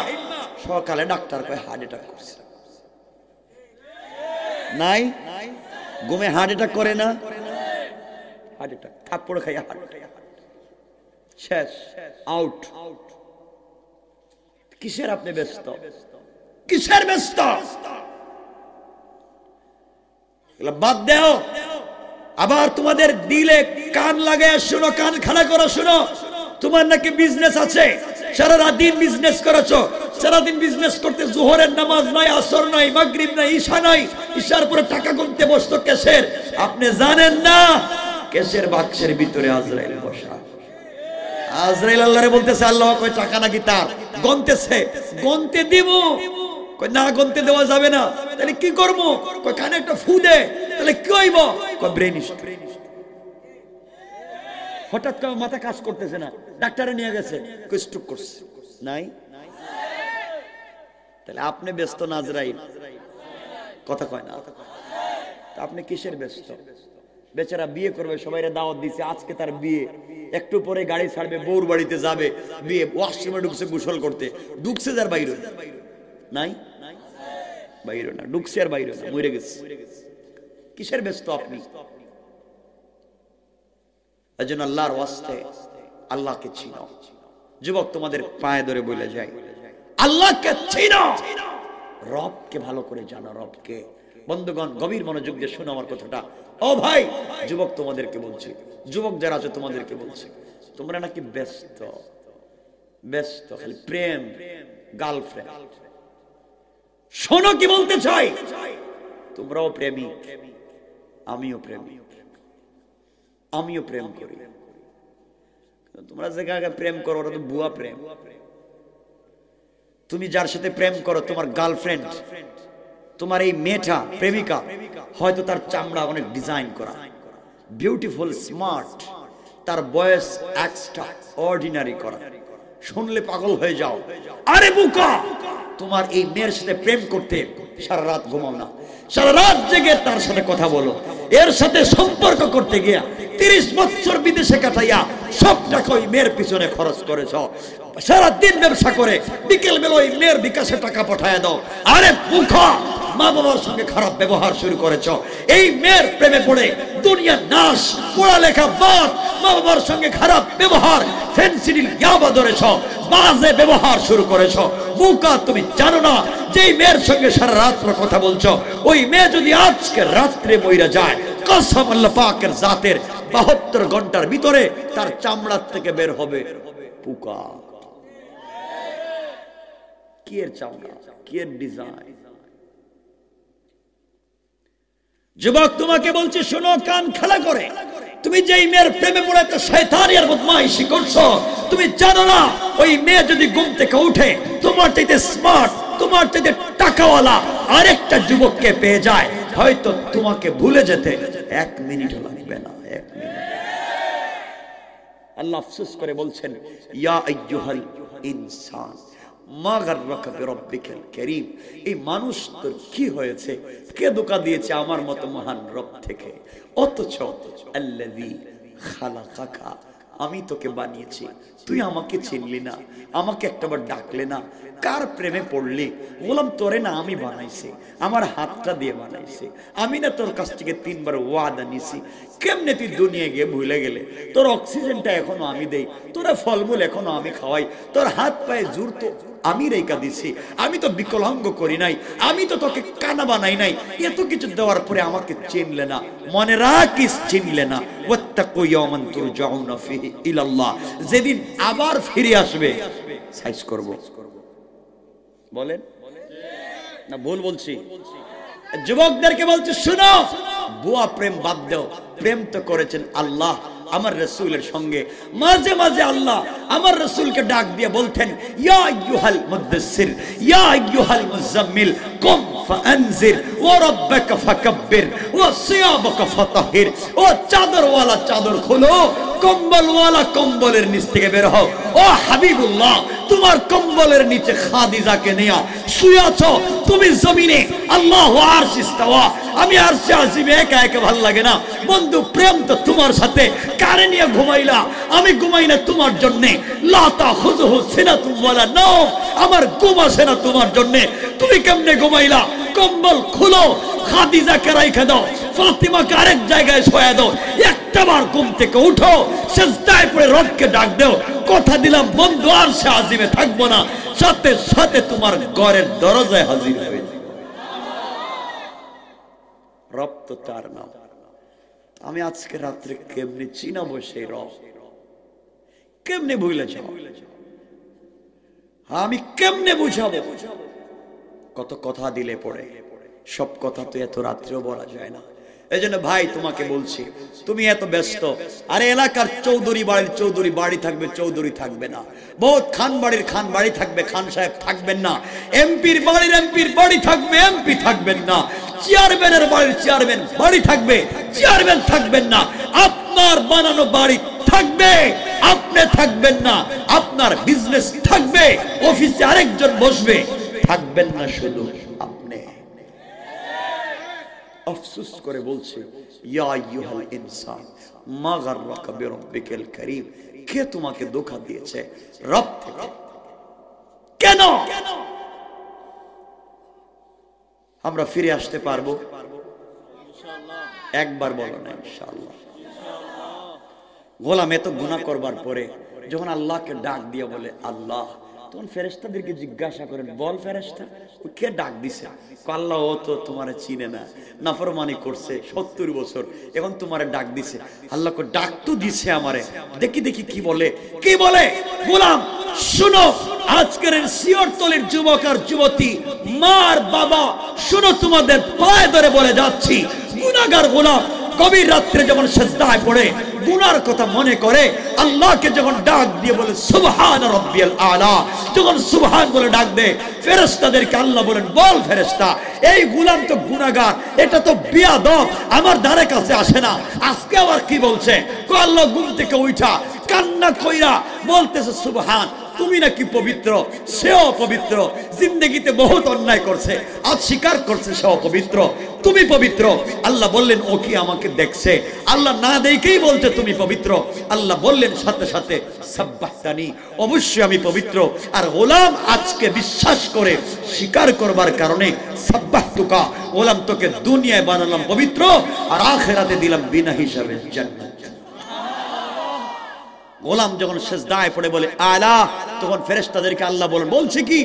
সকালে ডাক্তার কয় হার্ট অ্যাটাক করছে। নাই ঘুমে হার্ট অ্যাটাক করে না? হার্ট অ্যাটাক, থাপ্পড় খাইয়া হার্ট। শেষ, আউট। কিসের আপনি ব্যস্ত? কিসের ব্যস্ত? বাদ দাও। আবার তোমাদের দিলে কান লাগায় শুনো, কান খাড়া করো, শুনো। তোমার নাকি বিজনেস আছে, সারা রাত দিন বিজনেস করেছো, সারাদিন বিজনেস করতে জোহরের নামাজ নাই, আসর নাই, মাগরিব নাই, ঈশা নাই, ঈশার পরে টাকা গুনতে বসতো কেসের। আপনি জানেন না কেসের বাক্সের ভিতরে আজরাইল বসা। আজরাইল আল্লাহরে বলতেছে, আল্লাহ কই টাকা নাকি তার, গনতেছে, গনতে দিব। কই না, গনতে দেওয়া যাবে না। তাহলে কি করব? কই কানে একটা ফু দে। তাহলে কি হইব? কই ব্রেন স্ট্রোক। হঠাৎ করে মাথা কাজ করতেছে না, ডাক্তারে নিয়ে গেছে, কই স্ট্রোক করছে। নাই? তাহলে আপনি ব্যস্ত না আজরাইল? কথা কয় না। আপনি কিসের ব্যস্ত? বেচারা বিয়ে করবে, সবাইরে দাওয়াত দিছে, আজকে তার বিয়ে, একটু পরে গাড়ি ছাড়বে, বউর বাড়িতে যাবে, বিয়ে, ওয়াশরুমে ঢুকছে গোসল করতে, ঢুকছে যার বাইরে নাই, বাইরে না, ঢুকছে আর বাইরে না, মরে গেছে। কিসের ব্যস্ত আপনি? এজন্য আল্লাহর ওয়াস্তে আল্লাহকে চিনো। যুবক, তোমাদের পায়ে ধরে বলে যায়, আল্লাহকে চিনো, রবকে ভালো করে জানো, রবকে। বন্ধুগণ, গভীর মনোযোগ দিয়ে শোনো আমার কথাটা। ও ভাই, যুবক তোমাদেরকে বলছি, যুবক যারা আছে তোমাদেরকে বলছি, তোমরা নাকি ব্যস্ত, ব্যস্ত খালি প্রেম, গার্লফ্রেন্ড। শোনো কি বলতে চাই, তোমরাও প্রেমিক, আমিও প্রেমিক, আমিও প্রেম করি। তোমরা যে প্রেম করো ওটা তো ভুয়া প্রেম। তুমি যার সাথে প্রেম করো, তোমার গার্লফ্রেন্ড, তোমার এই মেয়েটা প্রেমিকা, হয়তো তার চামড়া অনেক ডিজাইন করা, বিউটিফুল, স্মার্ট, তার বয়স এক্সট্রা অর্ডিনারি করা, শুনলে পাগল হয়ে যাও। আরে বোকা, তোমার এই মেয়ের সাথে প্রেম করতে সারা রাত ঘুমাও না, সারা রাত জেগে তার সাথে কথা বলো, এর সাথে সম্পর্ক করতে গিয়া 30 বছর বিদেশে কাটাইয়া সব টাকা ওই মেয়ের পিছনে খরচ করেছ, সারা দিন ব্যবসা করে বিকেল বেলা ওই মেয়ের বিকাশে টাকা পাঠায় দাও। আরে বোকা, মা বাবার সঙ্গে খারাপ ব্যবহার শুরু করেছ, এই মেয়ের প্রেমে পড়ে দুনিয়া নাশ, পড়ালেখা বাদ, মা বাবার সঙ্গে খারাপ ব্যবহার, ফেন্সিডিল ইয়াবা ধরেছ, বাজে ব্যবহার শুরু করেছ। বোকা, তুমি জানো না যে মেয়ের সঙ্গে সারা রাত্র কথা বলছো, ওই মেয়ে যদি আজকে রাত্রে মইরা যায়, কসম আল্লাহ পাকের জাতের 72 ঘন্টার ভিতরে তার চামড়ার থেকে বের হবে পোকা। কি এর চামড়া, কি এর ডিজাইন। যুবক, তোমাকে বলছি শোনো, কান খাড়া করে। তুমি যেই মেয়ের প্রেমে পড়ে তো শয়তানি আর বদমাইশি করছো, তুমি জানো না ওই মেয়ে যদি ঘুম থেকে উঠে তোমার চাইতে স্মার্ট, তোমার চাইতে টাকাওয়ালা আরেকটা যুবককে পেয়ে যায়, হয়তো তোমাকে ভুলে যেতে 1 মিনিট লাগবে না, 1 মিনিট। আল্লাহ আফসোস করে বলছেন, ইয়া আইয়ুহাল ইনসান মা গাররাকা বিরাব্বিকাল কারীম। এই মানুষ তোর কি হয়েছে, কে ধোঁকা দিয়েছে আমার মতো মহান রব থেকে? অথচ আল্লাযী খালাকাকা, আমি তোকে বানিয়েছি, তুই আমাকে চিনলি না, আমাকে একটাবার ডাকলে না। কার প্রেমে পড়লি? বললাম তোরে না আমি বানাইছি, আমার হাতটা দিয়ে বানাইছি, আমি না তোর কাছ থেকে 3 বার ওয়াদা নিছি। কেমনে তুই দুনিয়া গিয়ে ভুলে গেলে? তোর অক্সিজেনটা এখনো আমি দেই, তোরা ফলমূল এখনো আমি খাওয়াই, তোর হাত পায়ে জোর তো আমি রেখা দিছি, আমি তো বিকলাঙ্গ করি নাই, আমি তো তোকে কানা বানাই নাই। এত কিছু দেওয়ার পরে আমাকে চিনলে না, মনে রাখিস চিনলে না। ওয়াত্তাকু ইয়াওমান তুরজাউনা ফিহি ইলাল্লাহ, যেদিন আবার ফিরে আসবে সাইজ করব। বলেন না ভুল বলছি? যুবকদেরকে বলছি শুনো, বুয়া প্রেম বাদ দাও। প্রেম তো করেছেন আল্লাহ আমার রাসূলের সঙ্গে। মাঝে মাঝে আল্লাহ আমার রাসূলকে ডাক দিয়ে বলতেন, ইয়া আইয়ুহাল মুদাসসির, ইয়া আইয়ুহাল মুজাম্মিল, কুম ফাআনজির ওয়া রাব্বাকা ফাকাব্বির ওয়া সিয়াবাকা ফাতাহির। ও চাদরওয়ালা চাদর খোলো, কম্বলওয়ালা কম্বলের নিচ থেকে বের হও। ও হাবিবুল্লাহ, তোমার কম্বলের নিচে খাদিজাকে নিয়া শুয়ে আছো তুমি জমিনে, আল্লাহু আরশ ইস্তাওয়া, আমি আরশে আজিমে একা একা ভালো লাগে না। বন্ধু, প্রেম তো তোমার সাথে, কারে নিয়ে ঘুমাইলা? আমি ঘুমাই না তোমার জন্য। লা তাখুযুহু সিনাতুন ওয়ালা নাওম, আমার ঘুম আসে না তোমার জন্য। তুমি কেমনে ঘুমাইলা? কম্বল খুলো, খাদিজাকে রাইখা দাও, ফাতিমাকে আরেক জায়গায় শোয়া দাও, একটাবার ঘুম থেকে উঠো, সিজদায় পড়ে রবকে ডাক দাও, কথা দিলাম বন্ধু আর সে আজিমে থাকবো না, সাথে সাথে তোমার ঘরের দরজায় হাজির হয়ে যাবে। রব তো তার নাম। আমি আজকে রাত্রে কেমনে চিনাবো সেই রব? কেমনে ভুলে যাও? আমি কেমনে বুঝাবো? কত কথা দিলে পড়ে, সব কথা তো এত রাত্রেও বলা যায় না। এই জন্য ভাই তোমাকে বলছি, তুমি এত ব্যস্ত, আরে এলাকার চৌধুরী বাড়ির চৌধুরী বাড়ি থাকবে, চৌধুরী থাকবে না। বহুত খান বাড়ির খান বাড়ি থাকবে, খান সাহেব থাকবেন না। এমপির বাড়ির এমপির বাড়ি থাকবে, এমপি থাকবেন না। চেয়ারম্যানের বাড়ির চেয়ারম্যান বাড়ি থাকবে, চেয়ারম্যান থাকবেন না। আপনার বানানো বাড়ি থাকবে, আপনি থাকবেন না। আপনার বিজনেস থাকবে, অফিসে আরেকজন বসবে, থাকবেন না শুধু আপনি। আফসোস করে বলছে, ইয়া আইয়ুহাল ইনসান মা গাররাকা বিরাব্বিকাল কারীম, কে তোমাকে ধোঁকা দিয়েছে রব থেকে? কেন আমরা ফিরে আসতে পারবো? একবার বলো না ইনশাআল্লাহ। গোলাম এত গুনাহ করবার পরে যখন আল্লাহকে ডাক দিয়ে বলে আল্লাহ, তখন ফেরেশতাদেরকে জিজ্ঞাসা করেন, বল ফেরেশতা কে ডাক দিছে? আল্লাহ, ও তো তোমারে চিনে না, নাফরমানি করছে 70 বছর, এখন তোমারে ডাক দিছে। আল্লাহকে ডাক তো দিছে আমারে, দেখি দেখি কি বলে। কি বলে? গোলাম শুনো, আজকের শিয়রতলির যুবক আর যুবতী, মা আর বাবা, শুনো, তোমাদের পায়ে ধরে বলে যাচ্ছি, গুনাহগার গোলাম গভীর রাত্রে যখন সিজদায় পড়ে গুনার কথা মনে করে, আল্লাহকে যখন ডাক দিয়ে বলে সুবহান রাব্বিয়াল আলা, যখন সুবহান বলে ডাক দেয়, ফেরেশতাদেরকে আল্লাহ বলেন, বল ফেরেশতা, এই গোলাম তো গুনাহগার, এটা তো বিয়াদব, আমার ধারে কাছে আসে না। আজকে আবার কি বলছে? আল্লাহ ঘুম থেকে উঠা কান্না কইরা বলতেছে সুবহান, তুমি নাকি পবিত্র, সেও পবিত্র, জিন্দগিতে বহুত অন্যায় করছে, আজ স্বীকার করছে সেও পবিত্র, তুমি পবিত্র। আল্লাহ বললেন, ও কি আমাকে দেখছে? আল্লাহ না দেখেই বলছে তুমি পবিত্র। আল্লাহ বললেন সাথে সাথে সাব্বাহতানি, অবশ্যই আমি পবিত্র। আর গোলাম আজকে বিশ্বাস করে স্বীকার করবার কারণে সাব্বাহতুকা, গোলাম তোকে দুনিয়ায় বানালাম পবিত্র, আর আখিরাতে দিলাম বিনা হিসাবে জান্নাত। গোলাম যখন সিজদায় পড়ে বলে আলা, তখন ফেরেশতাদেরকে আল্লাহ বলেন, বলছে কি?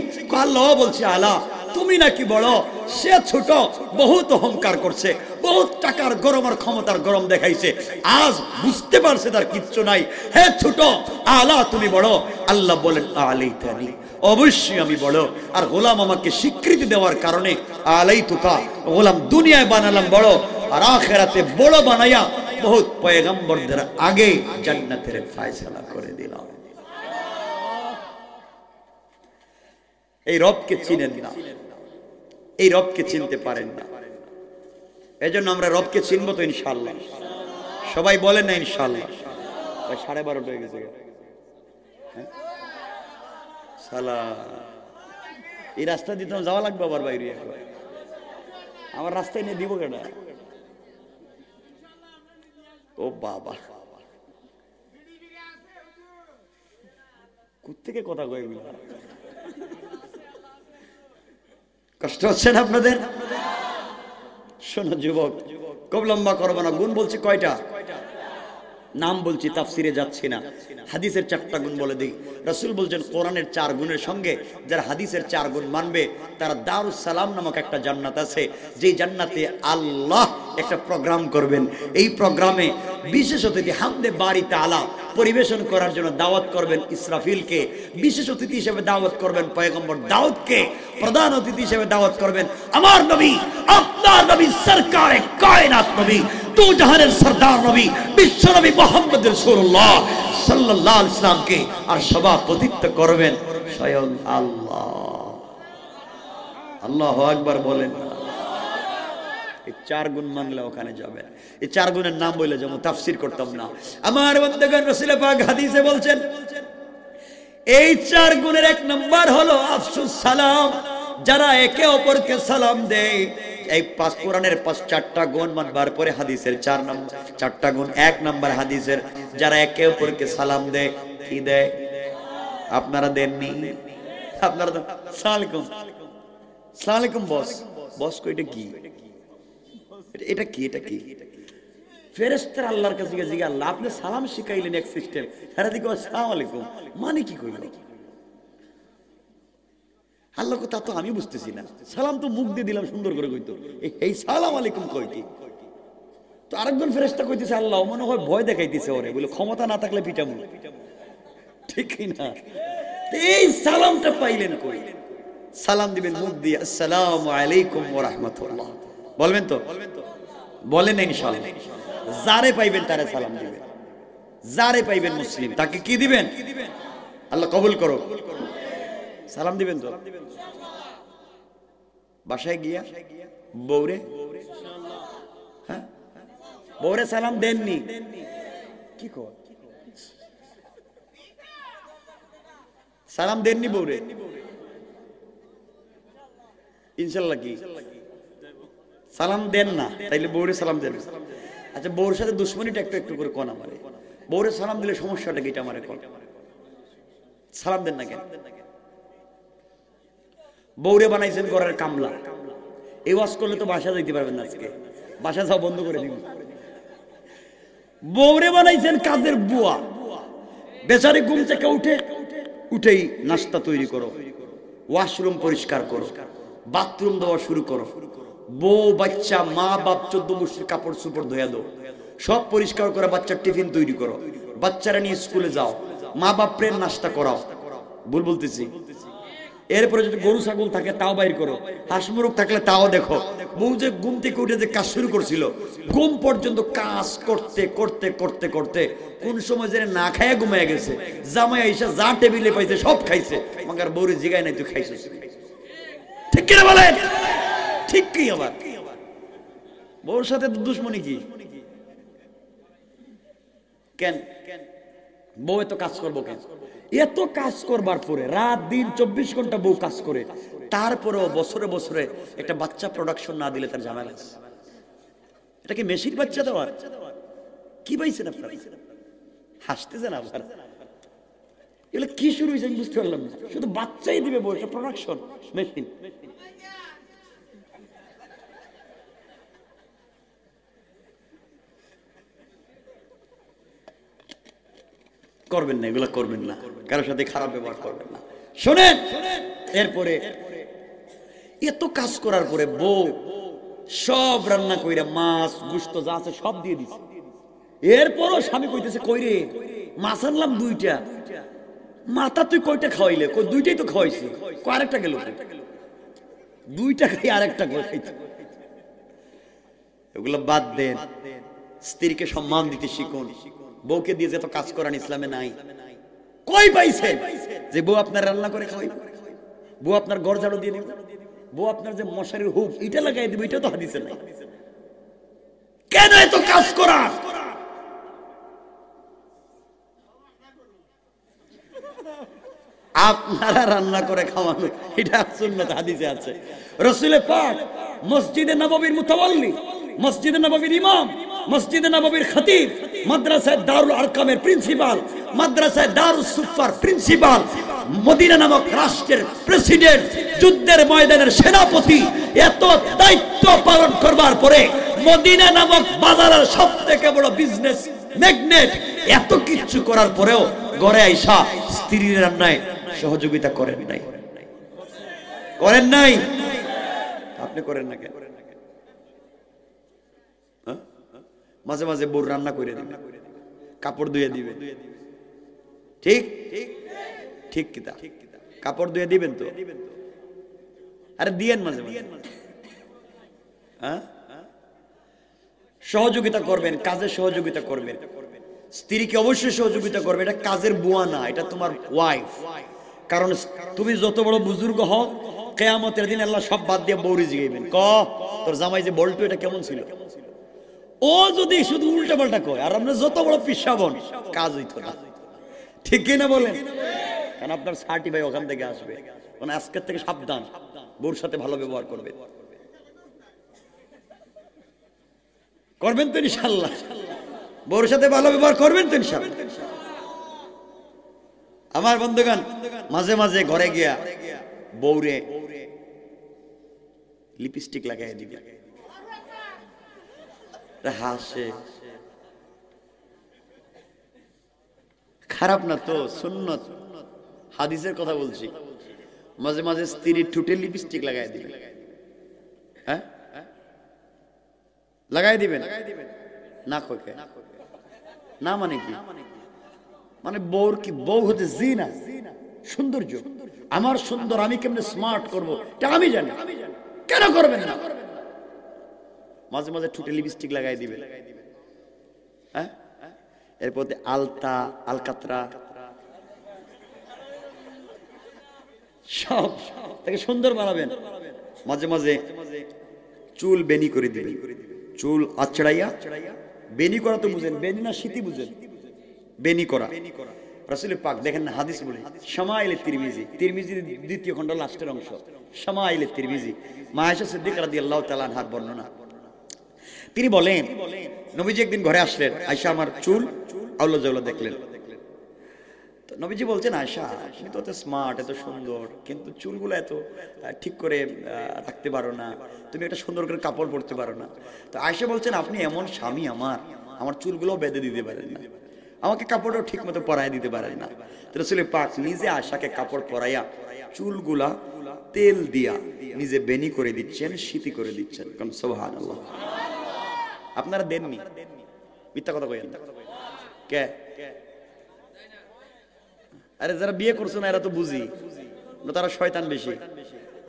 আল্লাহ বলছে আলা, তুমি নাকি বড়, সে ছোট, বহুত অহংকার করছে, বহুত টাকার গরম আর ক্ষমতার গরম দেখাইছে, আজ বুঝতে পারছে তার কিচ্ছু নাই। হে ছোট, আলা তুমি বড়। আল্লাহ বলেন আলাইতানি, অবশ্যই আমি বড়। আর গোলাম আমাকে স্বীকৃতি দেওয়ার কারণে আলাইতুকা, গোলাম দুনিয়ায় বানালাম বড়, আর আখিরাতে বড় বানাইয়া বহুত পয়গম্বরদের আগে জান্নাতের ফয়সালা করে দিলাম। এই রবকে চিনেন না, এই রবকে চিনতে পারেন না। এজন্য আমরা রবকে চিনবো তো ইনশাআল্লাহ। সবাই বলেন না ইনশাআল্লাহ। 12:30 হয়ে গেছে, সালা এই রাস্তা দিতে যাওয়া লাগবে আবার বাইরে। আমার রাস্তায় নিয়ে দিব কেনা? ও বাবা, কোত্থেকে কথা কয়ে গেল? কষ্ট হচ্ছে না আপনাদের? শোনো যুবক, খুব লম্বা করবো না, গুণ বলছি কয়টা? নাম বলছি, তাফসিরে যাচ্ছি না। হাদিসের 4টা গুণ বলে দিই। রাসূল বলছেন, কোরআনের 4 গুণের সঙ্গে যারা হাদিসের 4 গুণ মানবে, তারা দারুস সালাম নামক একটা জান্নাত আছে, যে জান্নাতে আল্লাহ একটা প্রোগ্রাম করবেন। এই প্রোগ্রামে বিশেষ অতিথি হামদে বাড়ি তাআলা পরিবেশন করার জন্য দাওয়াত করবেন ইসরাফিলকে, বিশেষ অতিথি হিসেবে দাওয়াত করবেন পয়গম্বর দাউদকে, প্রধান অতিথি হিসেবে দাওয়াত করবেন আমার নবী, আপনার নবী, সরকারে কায়নাত নবী, দু জাহানের সরদার নবী, বিশ্ব নবী মুহাম্মদ রাসূলুল্লাহ সাল্লাল্লাহু আলাইহি ওয়াসাল্লামকে। আর সভাপতিত্ব করবেন স্বয়ং আল্লাহ। আল্লাহু আকবার বলেন। এই 4 গুণ মানলে ওখানে যাবেন। এই 4 গুণের নাম বলে যেমন তাফসীর করতাম না। আমার বন্ধুগণ, রাসূল পাক হাদিসে বলছেন, এই 4 গুণের 1 নাম্বার হলো আফসুস সালাম। যারা একে অপরকে সালাম দেয়, এই কোরআনের 4টা গুণ মানবার পরে হাদিসের 4টা গুণ। 1 নাম্বার হাদিসের, যারা একে অপরকে সালাম দেয়, কি দেয়? আপনারা দেননি? আপনারা তো সালাম আলাইকুম, সালাম আলাইকুম বস, বস কইটা কি? এটা কি, এটা কি? ফেরেশতারা আল্লাহর কাছে জিজ্ঞাসা, আল্লাহ আপনি সালাম শিখাইলেন এক সিস্টেম, এরা দিকে আসসালামু আলাইকুম মানে কি কইল? আল্লাহ কথা তো আমি বুঝতেছি না, সালাম তো মুখ দিয়ে দিলাম সুন্দর করে কইতো, এই সালাম আলাইকুম কই কি? তো আরেকজন ফেরেশতা কইতেছে আল্লাহ মনে হয় ভয় দেখাইতেছে ওরে, বলে ক্ষমতা না থাকলে পিটামু, ঠিক না? এই সালামটা পাইলেন কই? সালাম দিবেন মুখ দিয়ে আসসালামু আলাইকুম ওয়া রাহমাতুল্লাহ বলবেন তো? বলেন ইনশাআল্লাহ। যারে পাইবেন তারে সালাম দিবেন, যারে পাইবেন মুসলিম তাকে কি দিবেন? আল্লাহ কবুল করো, সালাম দিবেন তো। বাসায় গিয়া বউরে, হ্যাঁ বউরে সালাম দেননি কি কর? সালাম দেননি বউরে? ইনশাআল্লাহ কি সালাম দেন না, তাইলে বউরে সালাম দেন। আচ্ছা বউর সাথে দুশ্মনীটা একটু একটু করে কোন আমারে, বউরে সালাম দিলে সমস্যাটা কি? এটা আমারে কোন সালাম দেন না কেন? বউরে বানাইছেন ঘরের কামলা, এই ওয়াজ করলে তো বাসা যাইতে পারবেন না, আজকে বাসা যাও বন্ধ করে দিন। বউরে বানাইছেন কাজের বুয়া, বেচারি ঘুম থেকে উঠেই নাস্তা তৈরি করো, ওয়াশরুম পরিষ্কার করো, বাথরুম দেওয়া শুরু করো, বউ বাচ্চা মা বাপ 14 মুষ্টির কাপড় চোপড় ধুয়ে দাও, সব পরিষ্কার করে বাচ্চার টিফিন তৈরি করো, বাচ্চারা নিয়ে স্কুলে যাও, মা বাপের নাস্তা করাও, ভুল বলতেছি? এরপরে যদি গরু ছাগল থাকে তাও বাইর করো, হাঁস মুরগ থাকলে তাও দেখো। বউ যে ঘুম থেকে উঠে যে কাজ শুরু করছিল, ঘুম পর্যন্ত কাজ করতে করতে করতে করতে কোন সময় যে না খাইয়া ঘুমাইয়া গেছে, জামাই আইসা যা টেবিলে পাইছে সব খাইছে, মাগার বউরে জিগায় নাই তুই খাইছিস, ঠিক কিনা বলেন? ঠিক কি? আবার বউর সাথে দুশ্মনী কি? কেন বউ এত কাজ করবো কেন? এত কাজ করবার পরে রাত দিন 24 ঘন্টা বউ কাজ করে, তারপরেও বছরে বছরে একটা বাচ্চা প্রোডাকশন না দিলে তার ঝামেলা আছে। এটা কি মেশিন বাচ্চা দেওয়ার? কি পাইছেন আপনারা? হাসতেছেন আবার, এগুলো কি শুরু হয়েছে আমি বুঝতে পারলাম না। শুধু বাচ্চাই দিবে বউ, এটা প্রোডাকশন মেশিন। করবেন না, এগুলো করবেন না, কারোর সাথে খারাপ ব্যবহার করবেন না। শোনেন, এরপরে এত কাজ করার পরে বউ সব রান্না কইরা মাছ গোশত যা আছে সব দিয়ে দিছে, এরপরও স্বামী কইতেছে কইরে মাছ আনলাম 2টা, মাথা তুই কয়টা খাওয়াইলে? কই 2টাই তো খাওয়াইছি, কই আরেকটা গেল? 2টা খাই আরেকটা খাইতে। এগুলো বাদ দেন, স্ত্রীকে সম্মান দিতে শিখুন। বউকে দিয়ে যে তো কাজ করান ইসলামে নাই। কই পাইছেন যে বউ আপনার রান্না করে খাওয়াই, বউ আপনার ঘর ঝাড়ু দিয়ে দিবে, বউ আপনার যে মশারির হুক এটা লাগাই দিবে, এটা তো হাদিসে নাই। কেন এত কাজ করা? আপনারা রান্না করে খাওয়ানো, এটা সুন্নাত হাদিসে আছে। রাসূল পাক মসজিদে নববীর মুতাওয়াল্লি, মসজিদে নববীর ইমাম, মসজিদে নববীর খতিব, মাদ্রাসায় দারুল আরকামের প্রিন্সিপাল, মাদ্রাসায় দারুস সুফার প্রিন্সিপাল, মদিনা নামক রাষ্ট্রের প্রেসিডেন্ট, যুদ্ধের ময়দানের সেনাপতি, এত দায়িত্ব পালন করবার পরে মদিনা নামক বাজারের সবথেকে বড় বিজনেস ম্যাগনেট, এত কিছু করার পরেও ঘরে আইসা স্ত্রীর রান্নায় সহযোগিতা করেন নাই? করেন নাই? আপনি করেন না কেন? মাঝে মাঝে বউ রান্না করে দিবে, কাপড় ধুয়ে দিবে, ঠিক ঠিক কিতা কাপড় ধুয়ে দিবেন তো? আরে দিয়েন মাঝে মাঝে, সহযোগিতা করবেন, কাজে সহযোগিতা করবেন, স্ত্রীকে অবশ্যই সহযোগিতা করবে। এটা কাজের বুয়া না, এটা তোমার ওয়াইফ। কারণ তুমি যত বড় বুজুর্গ হও, কিয়ামতের দিন আল্লাহ সব বাদ দিয়ে বউরি জিগাইবেন, ক তোর জামাই যে বলতো এটা কেমন ছিল? ও যদি শুধু উল্টা পাল্টা কয় আর আমরা যত বড় পিসাবন, কাজ হইতো না, ঠিক কিনা বলেন? কারণ আপনার সার্টিফাই ওখান থেকে আসবে। মানে আজকের থেকে সাবধান, বউর সাথে ভালো ব্যবহার করবে, করবেন তো ইনশাআল্লাহ? বউর সাথে ভালো ব্যবহার করবেন তো ইনশাআল্লাহ? আমার বন্ধুগণ, মাঝে মাঝে ঘরে গিয়া বউরে লিপস্টিক লাগাই দিবে, হাসে। খারাপ না তো, সুন্নত হাদিসের কথা বলছি। মাঝে মাঝে স্ত্রীর ঠোঁটে লিপস্টিক লাগাই দিবেন। হ্যাঁ, লাগাই দিবেন না? কইকে না মানে কি? মানে বউর কি, বউ হতে জিনা, সৌন্দর্য। আমার সুন্দর, আমি কেমনে স্মার্ট করবো এটা আমি জানি, কেন করবেন না? মাঝে মাঝে ঠোঁটে লিপস্টিক লাগাই দিবেন। হ্যাঁ, এরপর আলতা, আলকাতরা সব তাকে সুন্দর বানাবেন। মাঝে মাঝে চুল বেনি করে দিবেন, চুল আছড়াইয়া। বেনি করা তো বুঝেন, বেনি না শীতি বুঝেন? বেনি করা। রাসূল পাক দেখেন না হাদিস বলে, শামাইলে তিরমিজি, তিরমিজির দ্বিতীয় খণ্ড লাস্টের অংশ, শামাইলে তিরমিজি, মা আয়েশা সিদ্দিকা রাদিয়াল্লাহু তাআলা আনহার বর্ণনা। তিনি বলেন, নবীজি একদিন ঘরে আসলেন, আয়েশা আমার চুল আউলা জাউলা দেখলেন। তো নবীজি বলছেন, আয়েশা তুমি তো এত স্মার্ট, এত সুন্দর, কিন্তু চুলগুলো এত ঠিক করে রাখতে পারো না, তুমি একটা সুন্দর করে কাপড় পরতে পারো না। তো আয়েশা বলছেন, আপনি এমন স্বামী আমার চুলগুলো বেঁধে দিতে পারেন না, আমাকে কাপড়ও ঠিক মতো পরাই দিতে পারেন না। তো রাসূল পাক নিজে আয়েশাকে কাপড় পরাইয়া চুলগুলা তেল দিয়া নিজে বেনি করে দিচ্ছেন, শীতি করে দিচ্ছেন। কারণ সুবহানাল্লাহ। আপনারা দেননি, মিথ্যা কথা কইেন না। কে? আরে যারা বিয়ে করছো না এরা তো বুঝি, তারা শয়তান বেশি।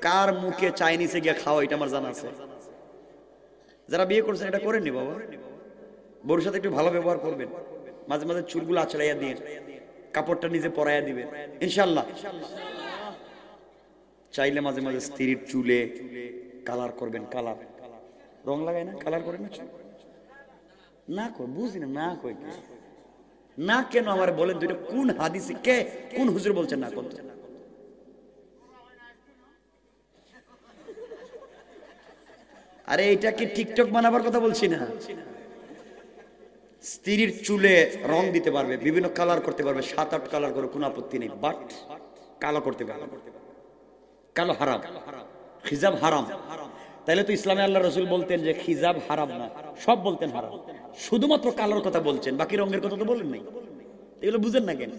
কার মুখে চাইনিজে গিয়ে খাওয়া এটা আমার জানা আছে। যারা বিয়ে করছেন এটা করেননি বাবা, বউর সাথে একটু ভালো ব্যবহার করবেন, মাঝে মাঝে চুলগুলো আছড়াইয়া দিয়ে কাপড়টা নিজে পরাইয়া দিবেন ইনশাআল্লাহ। চাইলে মাঝে মাঝে স্ত্রীর চুলে কালার করবেন, কালার রং লাগায় না, কালার করেন না? না কই বুঝি না, না কই না কেন আমার বলেন তো, এটা কোন হাদিসে, কে কোন হুজুর বলছেন না? কোন? আরে এটা কি টিকটক বানাবার কথা বলছি না। স্ত্রীর চুলে রং দিতে পারবে, বিভিন্ন কালার করতে পারবে, 7-8 কালার করে কোনো আপত্তি নেই, বাট কালো করতে পারবে। কালো হারাম, খিজাব হারাম। তাইলে তো ইসলামে আল্লাহ রাসূল বলতেন যে খিজাব হারাম না, সব বলতেন হারাম, শুধুমাত্র কালোর কথা বলছেন, বাকি রঙের কথা তো বলেন নাই। এগুলো বুঝেন না কেন?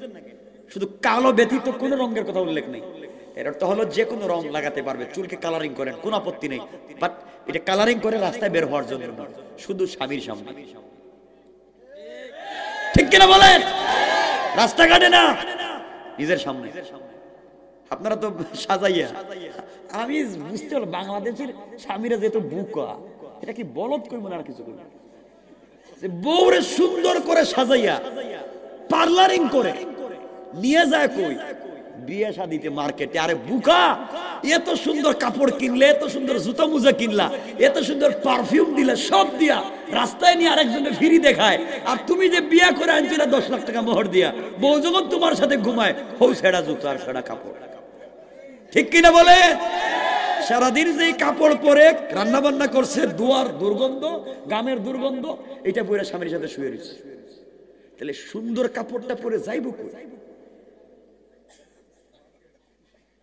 শুধু কালো ব্যতীত কোনো রঙের কথা উল্লেখ নেই। এর অর্থ হলো যে কোনো রং লাগাতে পারবে, চুলকে কালারিং করেন, কোনো আপত্তি নেই, বাট এটা কালারিং করে রাস্তায় বের হওয়ার জন্য নয়, শুধু স্বামীর সামনে। ঠিক কিনা বলেন? রাস্তাঘাটে না, নিজের সামনে। আপনারা তো সাজাইয়া, আমি বুঝতে হলো বাংলাদেশের স্বামীরা যেহেতু বুকা, এটা কি বলদ কই মনে আর কিছু কই, বউরে সুন্দর করে সাজাইয়া পার্লারিং করে নিয়ে যায় কই বিয়ে শাদিতে, মার্কেটে। আরে বুকা, এত সুন্দর কাপড় কিনলে, এত সুন্দর জুতা মুজা কিনলা, এত সুন্দর পারফিউম দিলা, সব দিয়া রাস্তায় নিয়ে আরেকজনের ফিরি দেখায়, আর তুমি যে বিয়ে করে আনছিলা 10 লাখ টাকা মোহর দিয়া, বউ যখন তোমার সাথে ঘুমায় হৌ ছেঁড়া জুতা আর ছেঁড়া কাপড়। ঠিক কিনা বলে? সারাদিন যে কাপড় পরে রান্না বান্না করছে, দুয়ার দুর্গন্ধ, গামের দুর্গন্ধ, এটা পরে স্বামীর সাথে শুয়ে রয়েছে। তাহলে সুন্দর কাপড়টা পরে যাইব কই?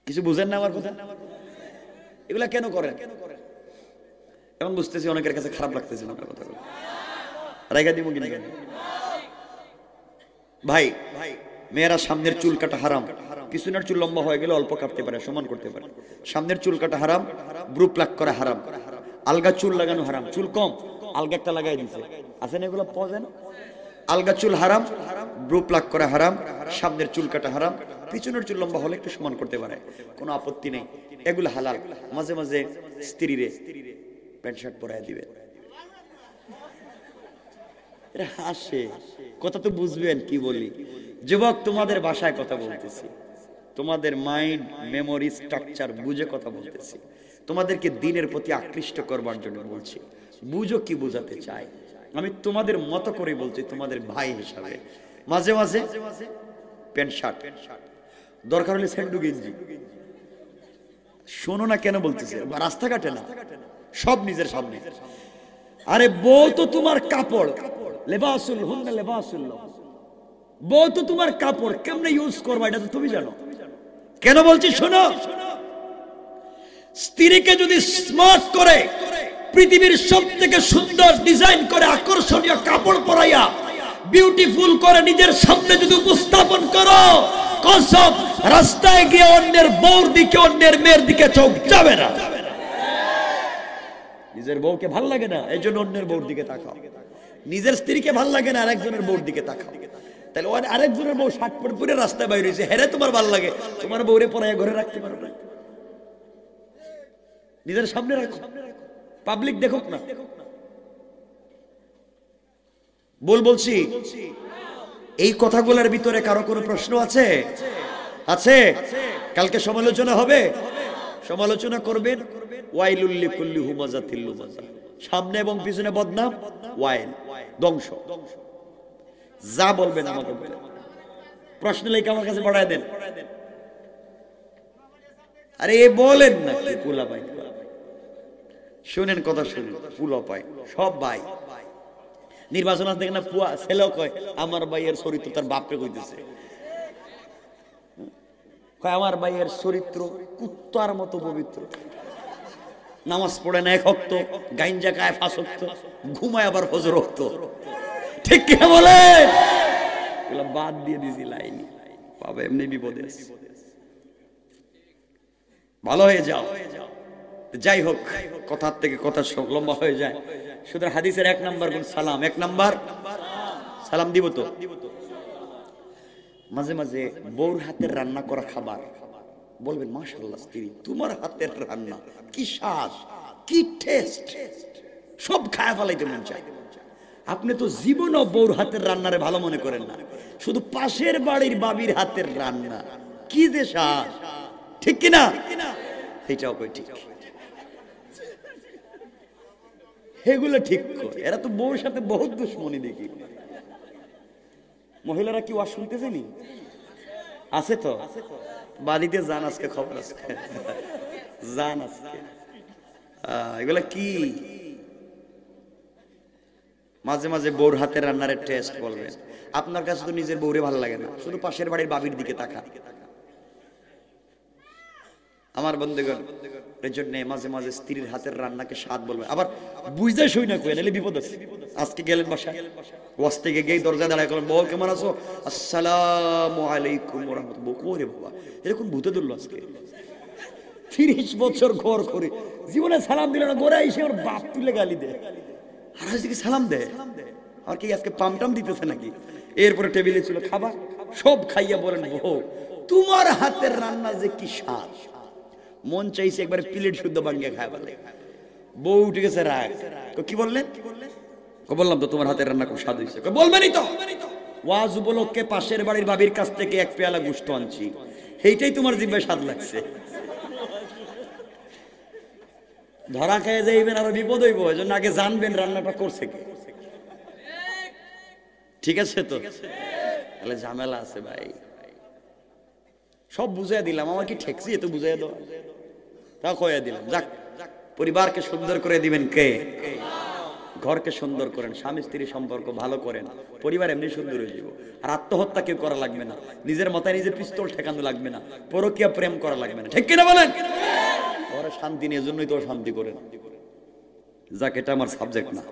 কিছু বুঝেন না আমার কথা? এগুলা কেন করেন? এখন বুঝতেছি অনেকের কাছে খারাপ লাগতেছে না কথা, রাইগা দিব কিনা কেন? ভাই, মেয়েরা সামনের চুল কাটা হারাম, পিছনের চুল লম্বা হয়ে গেলে অল্প কাটতে পারে, সমান করতে পারে। সামনের চুল কাটা হারাম, ব্রু প্লাক করা হারাম, আলগা চুল লাগানো হারাম। চুল কম, আলগা একটা লাগাই দিছে, আছে না এগুলো পাওয়া যায় না? আলগা চুল হারাম, ব্রু প্লাক করা হারাম, সামনের চুল কাটা হারাম, পিছনের চুল লম্বা হলে একটু সমান করতে পারে, কোনো আপত্তি নেই, এগুলো হালাল। মাঝে মাঝে স্ত্রীরে প্যান্ট শার্ট পরাই দিবে। হাসে কথা তো বুঝবেন কি বলি। যুবক, তোমাদের ভাষায় কথা বলতেছি, তোমাদের মাইন্ড মেমোরি স্ট্রাকচার বুঝে কথা বলতেছি, তোমাদেরকে দিনের প্রতি আকৃষ্ট করবার জন্য বলছি। বুঝো কি বোঝাতে চাই, আমি তোমাদের মতো করে বলছি, তোমাদের ভাই হিসাবে। মাঝে মাঝে প্যান্ট শার্ট, দরকার হলে স্যান্ডু গেঞ্জি। শোনো না কেন বলতেছে, রাস্তাঘাটে না, সব নিজের সামনে। আরে বউ তো তোমার কাপড়, লেবাসুল হুন্না লেবাসুল লাহুম, বউ তো তোমার কাপড়, কেমনে ইউজ করবা এটা তো তুমি জানো। কেন বলছি শোনো, স্ত্রীকে যদি স্মার্ট করে পৃথিবীর সবথেকে সুন্দর ডিজাইন করে আকর্ষণীয় কাপড় পরাইয়া বিউটিফুল করে নিজের সামনে যদি উপস্থাপন করো, কসম রাস্তায় গিয়ে অন্যের বউর দিকে অন্যের মেয়ের দিকে চোখ যাবে না। নিজের বউকে ভাল লাগে না, এই জন্য অন্যের বউর দিকে তাকাও। নিজের স্ত্রীকে ভাল লাগে না, আরেকজনের বউর দিকে তাকাও। তাহলে আরেকজনের বউ শার্ট পরে পরে রাস্তায় বাইরে হয়েছে, হেরে তোমার ভাল লাগে, তোমার বউরে পরাইয়া ঘরে রাখতে পারো না। নিজের সামনে রাখো, পাবলিক দেখুক না। বলছি এই কথাগুলোর ভিতরে কারো কোনো প্রশ্ন আছে? আছে? কালকে সমালোচনা হবে, সমালোচনা করবেন। ওয়াইলুল লিকুল্লি হুমাজাতিল লুমাজা, সামনে এবং পিছনে বদনাম, ওয়াইল ধ্বংস। যা বলবেন আমাকে বলেন, প্রশ্ন লেখা আমার কাছে পড়ায় দেন। আরে বলেন না পুলা ভাই, শুনেন কথা, শুনেন। পুলা পাই সব ভাই নির্বাচন দেখে না, পুয়া ছেলেও কয় আমার ভাইয়ের চরিত্র তার বাপরে কইতেছে। আমার ভাইয়ের চরিত্র কুত্তার মতো পবিত্র, নামাজ পড়ে না 1 ওয়াক্ত, গাইঞ্জা খায় 5 ওয়াক্ত, ঘুমায় আবার ফজর ওয়াক্ত। ঠিক কি বলে? এগুলা বাদ দিয়ে দিছি, লাইন পাবে এমনি বিপদে। ভালো হয়ে যাও। যাই হোক, কথার থেকে কথা সব লম্বা হয়ে যায়। সুতরাং হাদিসের 1 নাম্বার গুণ সালাম। 1 নাম্বার সালাম দিব তো। মাঝে মাঝে বউর হাতের রান্না করা খাবার বলবেন, মাশাআল্লাহ স্ত্রী তোমার হাতের রান্না কি স্বাদ, কি টেস্ট, সব খায়া ফেলাইতে মন চায়। আপনি তো জীবনও বউর হাতের রান্নারে ভালো মনে করেন না, শুধু পাশের বাড়ির বাবির হাতের রান্না কি যে স্বাদ। ঠিক কিনা? এটাও কই ঠিক, এগুলো ঠিক করে। এরা তো বউর সাথে বহুত দুশ্মনী দেখি। মহিলারা কি ওয়াজ শুনতেছে নি? আছে তো বাড়িতে যান, আজকে খবর আছে, যান আজকে। এগুলা কি? মাঝে মাঝে বউর হাতের রান্নার টেস্ট বলবেন। আপনার কাছে তো নিজের বউরে ভালো লাগে না, শুধু পাশের বাড়ির বাবির দিকে তাকান। আমার বন্ধুগণ, এর জন্য মাঝে মাঝে স্ত্রীর হাতের রান্নাকে স্বাদ বলবে। আবার বুঝতে শুই না কই, নাহলে বিপদ আছে। আজকে গেলেন বাসায়, ওয়াজ থেকে গিয়ে দরজা দাঁড়ায় করলেন, বউ কেমন আছো? আসসালামু আলাইকুম ওয়া রাহমাতুল্লাহ। ওরে বাবা, এরকম ভূতে ধরলো আজকে। 30 বছর ঘর করে জীবনে সালাম দিল না, গোড়া এসে ওর বাপ তুলে গালি দেয়, আর আজকে সালাম দেয়। আর কি আজকে পামটাম দিতেছে নাকি? এরপরে টেবিলে ছিল খাবার, সব খাইয়া বলেন, বউ তোমার হাতের রান্না যে কি স্বাদ, মন চাইছে একবার প্লেট শুদ্ধ ভাঙ্গিয়ে খায় বলে। বউ উঠে গেছে রাগ। কি বললেন? বললাম তো তোমার হাতের রান্না খুব স্বাদ হয়েছে। বলবেনই তো, ওয়াজ উপলক্ষে পাশের বাড়ির বাবির কাছ থেকে 1 পেয়ালা গোশত আনছি, এইটাই তোমার জিহ্বায় স্বাদ লাগছে। ধরা খেয়ে যাইবেন, আরো বিপদ হইব। এজন্য আগে জানবেন রান্নাটা করছে কে। ঠিক আছে তো? তাহলে ঝামেলা আছে ভাই। সব বুঝাই দিলাম, আমার কি ঠেকছি এত বুঝাই দাও, তা কইয়া দিলাম। যাক, পরিবারকে সুন্দর করে দিবেন কে? ঘরকে সুন্দর করেন, স্বামী স্ত্রী সম্পর্ক ভালো করেন, পরিবার এমনি সুন্দর হয়ে যাবে। আর আত্মহত্যা কেউ করা লাগবে না, নিজের মাথায় নিজে পিস্তল ঠেকানো লাগবে না, পরকীয়া প্রেম করা লাগবে না। ঠিক কিনা বলেন? ঘরে শান্তি নিয়ে, জন্যই তো শান্তি করেন। যাক, এটা আমার সাবজেক্ট না।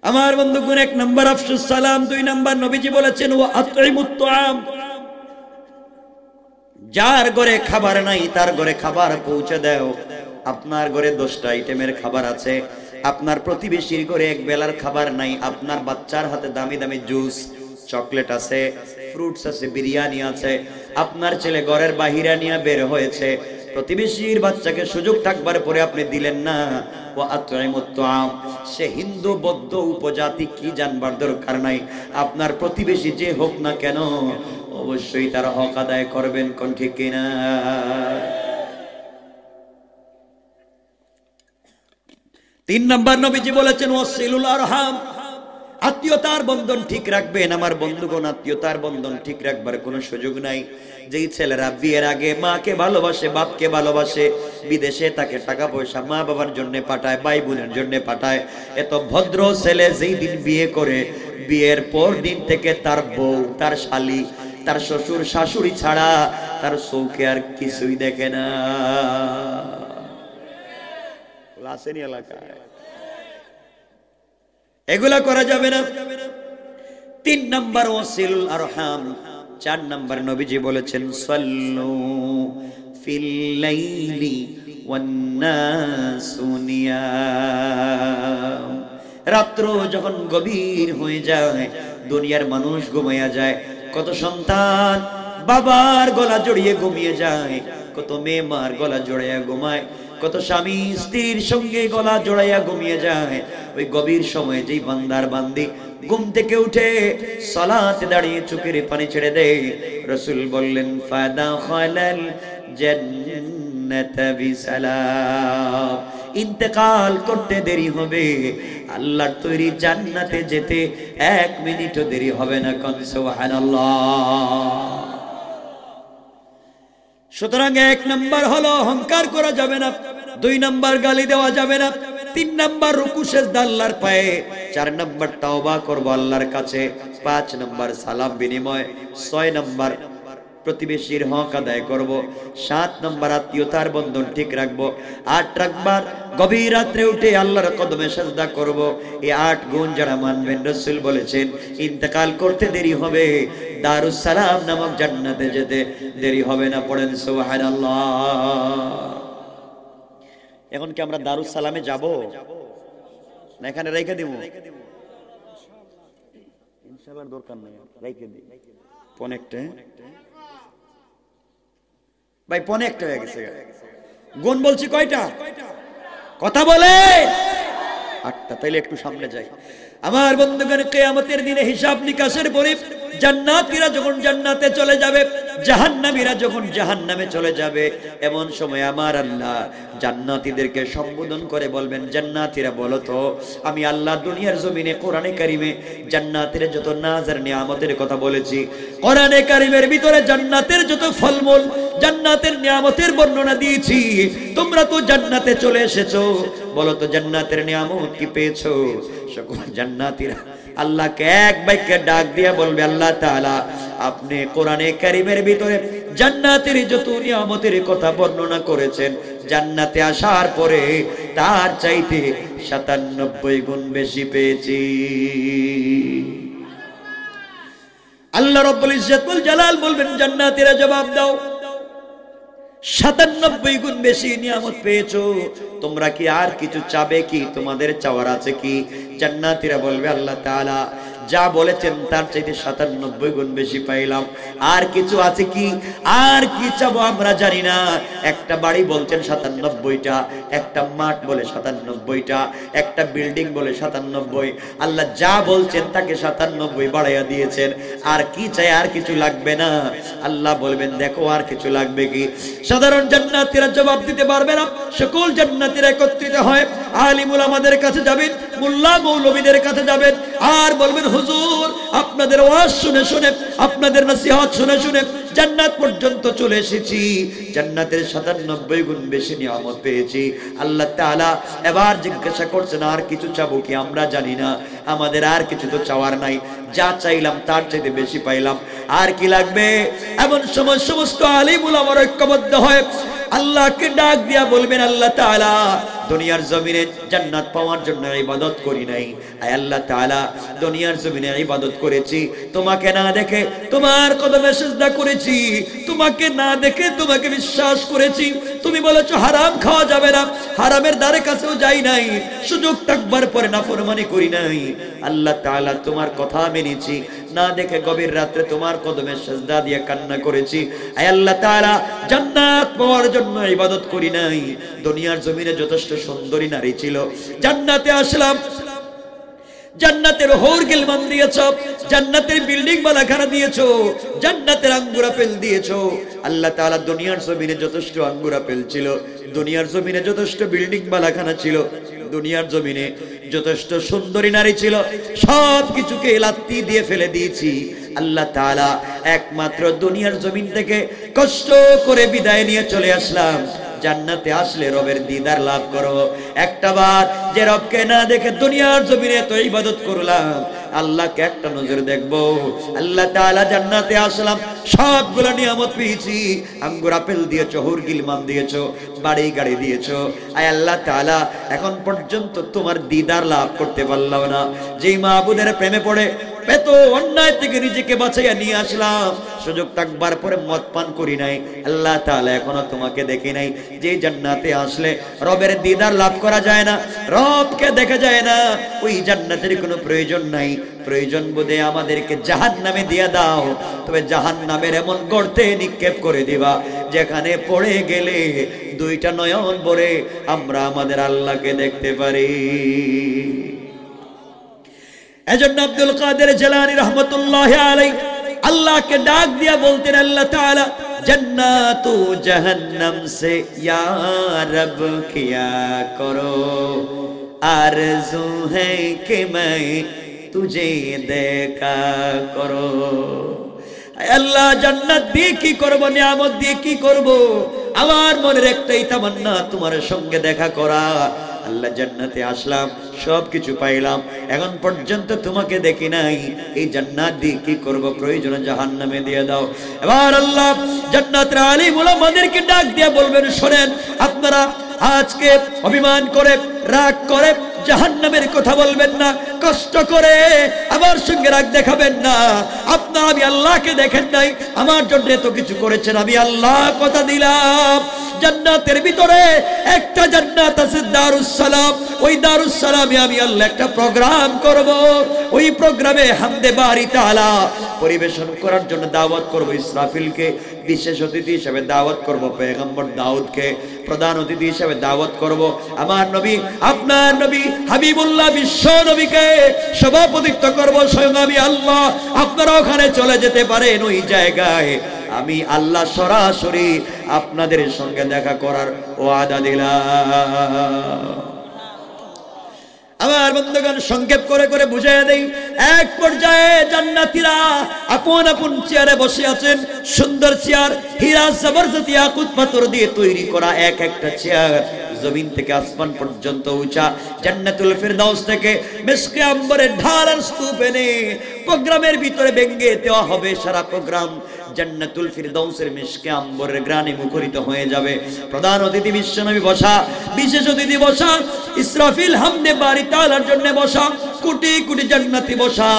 আমার বন্ধুগণ, 1 নাম্বার আফসুস সালাম। 2 নাম্বার নবীজি বলেছেন, ওয়া আতইমুত তুআম, যার ঘরে খাবার নাই তার ঘরে খাবার পৌঁছে দাও। আপনার ঘরে 10টা আইটেমের খাবার আছে, আপনার প্রতিবেশীর ঘরে 1 বেলার খাবার নাই, আপনার বাচ্চার হাতে দামি দামি জুস চকলেট আছে, ফ্রুটস আছে, বিরিয়ানি আছে, আপনার ছেলে ঘরের বাহিরা নিয়ে বের হয়েছে, প্রতিবেশীর বাচ্চাকে সুযোগ থাকবার পরে আপনি দিলেন না। ওয়া আতইমুত তুআম, সে হিন্দু বৌদ্ধ উপজাতি কি জানবার দরকার নাই, আপনার প্রতিবেশী যে হোক না কেন অবশ্যই তার হক আদায় করবেন। কোন ঠিক কিনা? 3 নাম্বার নবীজি বলেছেন, ওয়াসিলুল আরহাম, আত্মীয়তার বন্ধন ঠিক রাখবেন। আমার বন্ধুগণ, আত্মীয়তার বন্ধন ঠিক রাখবার কোনো সুযোগ নাই। যেই ছেলেরা বিয়ের আগে মাকে ভালোবাসে, বাপকে ভালোবাসে, বিদেশে তাকে টাকা পয়সা মা বাবার জন্য পাঠায়, ভাই বোনের জন্য পাঠায়, এত ভদ্র ছেলে যেই দিন বিয়ে করে, বিয়ের পর দিন থেকে তার বউ, তার শালি, তার শ্বশুর শাশুড়ি ছাড়া তার চোখে আর কিছুই দেখে না। আসেনি এলাকায়, এগুলা করা যাবে না। 3 নাম্বার ওয়াসিলুল আরহাম। 4 নাম্বার নবীজি বলেছেন সাল্লু ফিল লাইলি ওয়ান নাসু নিয়াম। রাত্র যখন গভীর হয়ে যায়, দুনিয়ার মানুষ ঘুমাইয়া যায়, কত সন্তান বাবার গলা জড়িয়ে ঘুমিয়ে যায়, কত মেয়ে মার গলা জড়াইয়া ঘুমায়, কত স্বামী স্ত্রীর সঙ্গে গলা জড়াইয়া ঘুমিয়ে যায়। ওই গভীর সময়ে যেই বান্দার বান্দি ঘুম থেকে উঠে সালাতে দাঁড়িয়ে চোখের পানি ছেড়ে দেয়, রাসূল বললেন ফাদাখালাল জান্নাতা বিসালাম। ইন্তেকাল করতে দেরি হবে, আল্লাহর তৈরি জান্নাতে যেতে 1 মিনিটও দেরি হবে না। কোন সুবহানাল্লাহ। সুতরাং 1 নাম্বার হলো অহংকার করা যাবে না, 2 নাম্বার গালি দেওয়া যাবে না, 3 নাম্বার রুকু সেজদা আল্লাহর পায়ে, 4 নাম্বার তওবা করব আল্লাহর কাছে, 5 নাম্বার সালাম বিনিময়, 6 নাম্বার প্রতিবেশীর হক আদায় করব, 7 নাম্বার আত্মীয়তার বন্ধন ঠিক রাখব, 8 নাম্বার গভীর রাত্রে উঠে আল্লাহর কদমে সিজদা করব। এই 8 গুণ যারা মানবেন, রাসূল বলেছেন ইন্তেকাল করতে দেরি হবে, দারুস সালাম নামক জান্নাতে যেতে দেরি হবে না। পড়েন সুবহানাল্লাহ। এখন কি আমরা দারুস সালামে যাব না এখানে রেখে দিব? ইনশাআল্লাহ দরকার নেই, রেখে দিই। পনেকটা ভাই, পনেকটা হয়ে গেছে। গুণ বলছি কয়টা? কথা বলে 8টা। তাইলে একটু সামনে যাই। আমার বন্ধুগণ, কিয়ামতের দিনে হিসাব নিকাশের পরে জান্নাতীরা যখন জান্নাতে চলে যাবে, জাহান্নামীরা যখন জাহান্নামে চলে যাবে, এমন সময় আমার আল্লাহ জান্নাতীদেরকে সম্বোধন করে বলবেন, জান্নাতীরা বলো তো আমি আল্লাহ দুনিয়ার জমিনে কোরআনে কারিমে জান্নাতের যত নাজার নিয়ামতের কথা বলেছি, কোরআনে কারিমের ভিতরে জান্নাতের যত ফলমূল, জান্নাতের নিয়ামতের বর্ণনা দিয়েছি, তোমরা তো জান্নাতে চলে এসেছো, বলো তো জান্নাতের নিয়ামত কি পেয়েছো? সকল জান্নাতীরা আল্লাহকে এক বাক্যে ডাক দিয়ে বলবে, আল্লাহ তাআলা আপনি কোরআনে কারীমের ভিতরে জান্নাতের যত নিয়ামতের কথা বর্ণনা করেছেন, জান্নাতে আসার পরে তার চাইতে 97 গুণ বেশি পেয়েছি। আল্লাহ রাব্বুল ইজ্জতুল জালাল বলবেন, জান্নাতীরা জবাব দাও 97 গুণ বেশি নিয়ামত পেয়েছো, তোমরা কি আর কিছু চাবে কি? তোমাদের চাওয়ার আছে কি? জান্নাতীরা বলবে, আল্লাহ তাআলা যা বলেছেন তার চাইতে 97 গুণ বেশি পাইলাম, আর কিছু আছে কি? আর কি চাবো আমরা জানি না। একটা বাড়ি বলছেন 97টা, একটা মাঠ বলে 97টা, একটা বিল্ডিং বলে 97। আল্লাহ যা বলছেন তাকে 97 বাড়াইয়া দিয়েছেন, আর কি চাই? আর কিছু লাগবে না। আল্লাহ বলবেন, দেখো আর কিছু লাগবে কি? সাধারণ জান্নাতীরা জবাব দিতে পারবে না। সকল জান্নাতীরা একত্রিত হয় আলিমুল আমাদের কাছে যাবেন, মোল্লা মৌলবীদের কাছে যাবেন, আর বলবেন, হুজুর আপনাদের ওয়াজ শুনে শুনে, আপনাদের নসিহত শুনে শুনে জান্নাত পর্যন্ত চলে এসেছি, জান্নাতের 97 গুণ বেশি নিয়ামত পেয়েছি। আল্লাহ তাআলা এবার জিজ্ঞাসা করছেন, আর কিছু চাবো কি? আমরা জানি না, আমাদের আর কিছু তো চাওয়ার নাই, যা চাইলাম তার চাইতে বেশি পাইলাম, আর কি লাগবে? এমন সময় সমস্ত আলিমুল আমার ঐক্যবদ্ধ হয় আল্লাহকে ডাক দিয়া বলবেন, আল্লাহ তাআলা দুনিয়ার জমিনে জান্নাত পাওয়ার জন্য ইবাদত করি নাই, আয় আল্লাহ তাআলা দুনিয়ার জমিনে ইবাদত করেছি, তোমাকে না দেখে তোমার কদমে সিজদা করেছি, তোমাকে না দেখে তোমাকে বিশ্বাস করেছি, তুমি বলেছো হারাম খাওয়া যাবে না, হারামের ধারে কাছেও যাই নাই, সুযোগ থাকবার পরে নাফরমানি করি নাই, আল্লাহ তাআলা তোমার কথা মেনেছি, না দেখে গভীর রাত্রে তোমার কদমে সিজদা দিয়ে কান্না করেছি, আয় আল্লাহ তাআলা জান্নাত পাওয়ার জন্য ইবাদত করি নাই, দুনিয়ার জমিনে যথেষ্ট সুন্দরী নারী ছিল, জান্নাতে আসলাম, জান্নাতের হোর গিলমান দিয়েছো, জান্নাতের বিল্ডিং বালাখানা দিয়েছো, জান্নাতের আঙ্গুর আপেল দিয়েছো। আল্লাহ তাআলা দুনিয়ার জমিনে যথেষ্ট আঙ্গুর আপেল ছিল, দুনিয়ার জমিনে যথেষ্ট বিল্ডিং বালাখানা ছিল, দুনিয়ার জমিনে যথেষ্ট সুন্দরী নারী ছিল, সব কিছুকে লাত্তি দিয়ে ফেলে দিয়েছি। আল্লাহ তাআলা একমাত্র দুনিয়ার জমিন থেকে কষ্ট করে বিদায় নিয়ে চলে আসলাম, জান্নাতে আসলে রবের দিদার লাভ করো। একটা বার যে রবকে না দেখে দুনিয়ার জমিনে তো ইবাদত করলাম, আল্লাহকে একটা নজর দেখবো। আল্লাহ তাআলা জান্নাতে আসলাম, সবগুলো নিয়ামত পেয়েছি, আঙ্গুর আপেল দিয়েছো, হুর গিলমান দিয়েছো, বাড়ি গাড়ি দিয়েছো। আয় আল্লাহ তাআলা, এখন পর্যন্ত তোমার দিদার লাভ করতে পারলাম না। যেই মাহবুদের প্রেমে পড়ে এত অন্যায় থেকে নিজেকে বাঁচাইয়া নিয়ে আসলাম, সুযোগ থাকবার পরে মদ পান করি নাই। আল্লাহ তাআলা এখনো তোমাকে দেখি নাই। যে জান্নাতে আসলে রবের দিদার লাভ করা যায় না, রবকে দেখা যায় না, ওই জান্নাতের কোনো প্রয়োজন নাই। প্রয়োজন বোধে আমাদেরকে জাহান্নামে দিয়ে দাও, তবে জাহান্নামের এমন গর্তে নিক্ষেপ করে দিবা যেখানে পড়ে গেলে দুইটা নয়ন ভরে আমরা আমাদের আল্লাহকে দেখতে পারি। এজন্য আব্দুল কাদের জিলানী রাহমাতুল্লাহি আলাইহি আল্লাহকে ডাক দিয়া বলতেন, আল্লাহ তাআলা जन्नतो जहन्नम से या रब किया करो, आरज़ू है कि मैं तुझे देखा करो। আল্লাহ জান্নাত দিয়ে কি করব, নিয়ামত দিয়ে কি করব, আমার মনের একটাই তামান্না তোমার সঙ্গে দেখা করা। আল্লাহ জান্নাতে আসলাম, সবকিছু পাইলাম, এখন পর্যন্ত তোমাকে দেখি নাই, এই জান্নাত দিয়ে কি করব, প্রয়োজনে জাহান্নামে দিয়ে দাও। এবার আল্লাহ জান্নাতের আলিম ওলামাদেরকে ডাক দিয়ে বলবেন, শোনেন, আপনারা আজকে অভিমান করে রাগ করে জাহান্নামের কথা বলবেন না, কষ্ট করে আমার সঙ্গে রাগ দেখাবেন না। আপনারা আমি আল্লাহকে দেখেন নাই, আমার জন্য এত কিছু করেছেন, আমি আল্লাহ কথা দিলাম জান্নাতের ভিতরে একটা জান্নাত আছে দারুস সালাম, ওই দারুস সালামে আমি আল্লাহ একটা প্রোগ্রাম করব। ওই প্রোগ্রামে হামদে বারি তাআলা পরিবেশন করার জন্য দাওয়াত করব ইসরাফিলকে, বিশেষ অতিথি হিসেবে দাওয়াত করব পয়গম্বর দাউদকে, প্রধান অতিথি হিসেবে দাওয়াত করব আমার নবী, আপনার নবী হাবিবুল্লাহ বিশ্ব নবীকে সভাপতিত্ব করব স্বয়ং আমি আল্লাহ। আপনারা ওখানে চলে যেতে পারেন, ওই জায়গায় আমি আল্লাহ সরাসরি আপনাদের সঙ্গে দেখা করার ওয়াদা দিলাম। আমার বন্ধুগণ, সংক্ষেপ করে করে বুঝিয়ে দেই। এক পর্যায়ে জান্নাতীরা আপন আপন চেয়ারে বসে আছেন, সুন্দর চেয়ার, হীরা জবরদস্ত ইয়াকুত পাথর দিয়ে তৈরি করা এক একটা চেয়ার, জমিন থেকে আসমান পর্যন্ত উঁচা। জান্নাতুল ফিরদাউস থেকে মিশকে আম্বরের ঢালার স্তূপ এনে প্রোগ্রামের ভিতরে ভেঙে দেওয়া হবে। সারা প্রোগ্রাম জান্নাতুল ফিরদাউসের মিশকে আম্বরের গ্রানে মুখরিত হয়ে যাবে। প্রধান অতিথি বিশ্বনবী বসা, বিশেষ অতিথি বসা, ইসরাফিল হামদে বারি তাআলার জন্য বসা, কোটি কোটি জান্নাতি বসা,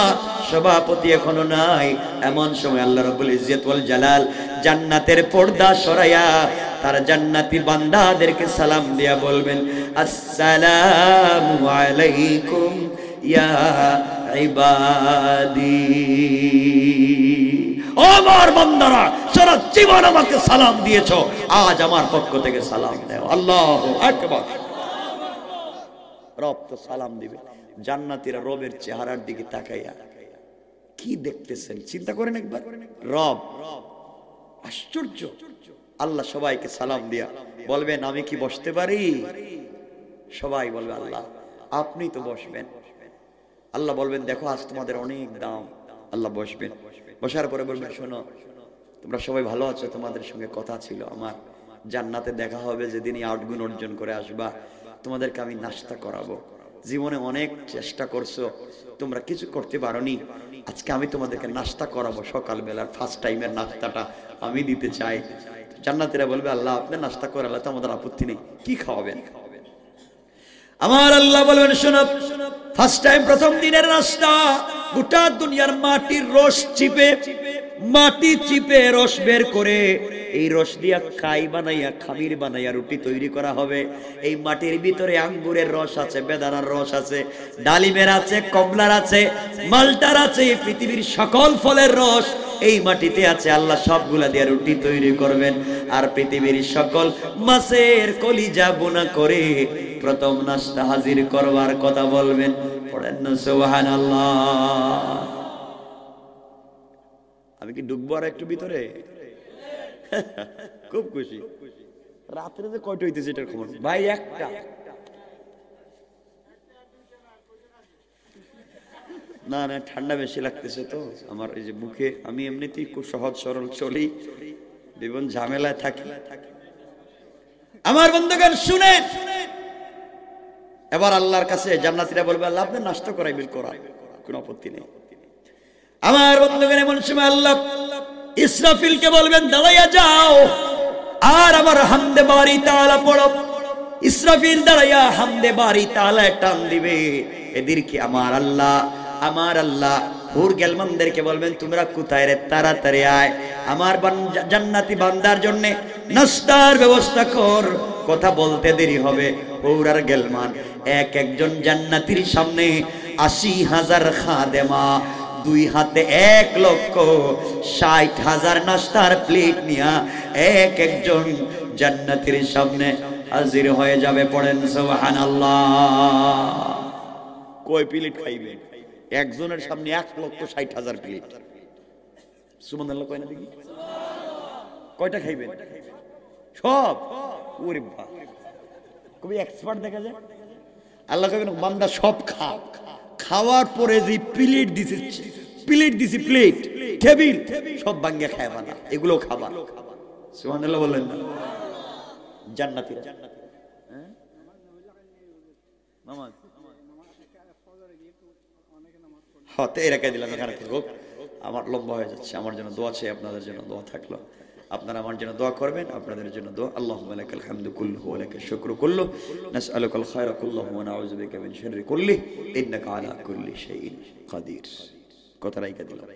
সভাপতি এখনো নাই। এমন সময় আল্লাহ রাব্বুল ইজ্জত ওয়াল জালাল জান্নাতের পর্দা সরাইয়া তার জান্নাতি বান্দাদেরকে সালাম দিয়া বলবেন, আসসালামু আলাইকুম ইয়া ইবাদি। ও আমার বান্দারা, সারা জীবন আমাকে সালাম দিয়েছো, আজ আমার পক্ষ থেকে সালাম দাও। আল্লাহু আকবার। রব তো সালাম দিবে। জান্নাতীরা রবের চেহারার দিকে তাকাইয়া কি দেখতেছেন চিন্তা করেন একবার। রব, আশ্চর্য। আল্লাহ সবাইকে সালাম দিয়া বলবেন, আমি কি বসতে পারি? সবাই বলবে, আল্লাহ আপনি তো বসবেন। আল্লাহ বলবেন, দেখো আজ তোমাদের অনেক দাম। আল্লাহ বসবেন, বসার পরে বলবেন, শোনো তোমরা সবাই ভালো আছো, তোমাদের সঙ্গে কথা ছিল আমার, জান্নাতে দেখা হবে যেদিনই 8 গুণ অর্জন করে আসবা, তোমাদেরকে আমি নাস্তা করাবো। জীবনে অনেক চেষ্টা করছো, তোমরা কিছু করতে পারোনি, আজকে আমি তোমাদেরকে নাস্তা করাবো। সকালবেলার ফার্স্ট টাইমের নাস্তাটা আমি দিতে চাই। জান্নাতীরা বলবে, আল্লাহ আপনি নাস্তা করালে তো আমাদের আপত্তি নেই, কি খাওয়াবেন? আমার আল্লাহ বলবেন, শোনো, ফার্স্ট টাইম প্রথম দিনের নাস্তা, গোটা দুনিয়ার মাটির রস চিপে, মাটি চিপে রস বের করে এই রস দিয়া কাই বানাইয়া, খামির বানাইয়া রুটি তৈরি করা হবে। এই মাটির ভিতরে আঙ্গুরের রস আছে, বেদানার রস আছে, ডালিমের আছে, কমলার আছে, মালটার আছে, পৃথিবীর সকল ফলের রস এই মাটিতে আছে। আল্লাহ সবগুলা দিয়ে রুটি তৈরি করবেন, আর পৃথিবীর সকল মাছের কলিজা বোনা করে প্রথম নাস্তা হাজির করবার কথা বলবেন। পড়েন না সুবহানাল্লাহ। আমি কি ডুববো আর একটু ভিতরে? খুব খুশি। রাত্রে যে কয়টা হইতেছে এটার খবর ভাই? একটা। না না, ঠান্ডা বেশি লাগতেছে তো আমার এই যে মুখে। আমি এমনিতেই খুব সহজ সরল চলি, বিভিন্ন ঝামেলায় থাকি। আমার বন্ধুগণ শুনেন, এবার আল্লাহর কাছে জান্নাতীরা বলবে, আল্লাহ আপনি নাস্তা করাইবেন, করান। কোনো আপত্তি নেই। আমার বন্ধুগণ, এমন সময় আল্লাহ ইসরাফিলকে বলবেন দাঁড়াইয়া যাও আর আমার হামদে বারি তাআলা পড়ো। ইসরাফিল দাঁড়াইয়া হামদে বারি তাআলা টান দিবে। এদেরকে আমার আল্লাহ হুর গেলমানদেরকে বলবেন তোমরা কোথায় রে, তাড়াতাড়ি আয়, আমার জান্নাতি বান্দার জন্য নাস্তার ব্যবস্থা কর, কথা বলতে দেরি হবে। হুর আর গেলমান একজন জান্নাতীর সামনে ৮০,০০০ খাদেমা, 2 হাতে ১,৬০,০০০ নাস্তার প্লেট নিয়া একজন জান্নাতীর সামনে হাজির হয়ে যাবে। পড়েন সুবহানাল্লাহ। কয় প্লেট খাইবে? একজনের সামনে ১,৬০,০০০ প্লেট। সুবহানাল্লাহ কয় না দেখি, কয়টা খাইবেন? সব? ওরে বাবা, কবি এক্সপার্ট দেখা যায়। আল্লাহ কইবেন বান্দা সব খা, খাওয়ার পরে যে প্লেট দিছে, প্লেট টেবিল সব ভাঙিয়া খায় বানা, এগুলো খাবা। সুবহানাল্লাহ বলেন না? জান্নাতীরা মামা হতে এরাকে দিলাম এখানে থেকে। আমার লম্বা হয়ে যাচ্ছে, আমার জন্য দোয়া চাই, আপনাদের জন্য দোয়া থাকলো, আপনারা আমার জন্য দোয়া করবেন, আপনাদের জন্য দোয়া। আল্লাহুম্মা লাকাল হামদু কুল্লুহু ওয়া লাকাশ শুকরু কুল্লুহু, নাসআলুকাল খায়রা কুল্লুহু ওয়া নাউযু বিকা মিন শাররি কুল্লিহি ইন্নাকা আলা কুল্লি শাইইন কাদির। কথা রাইখা দিলাম।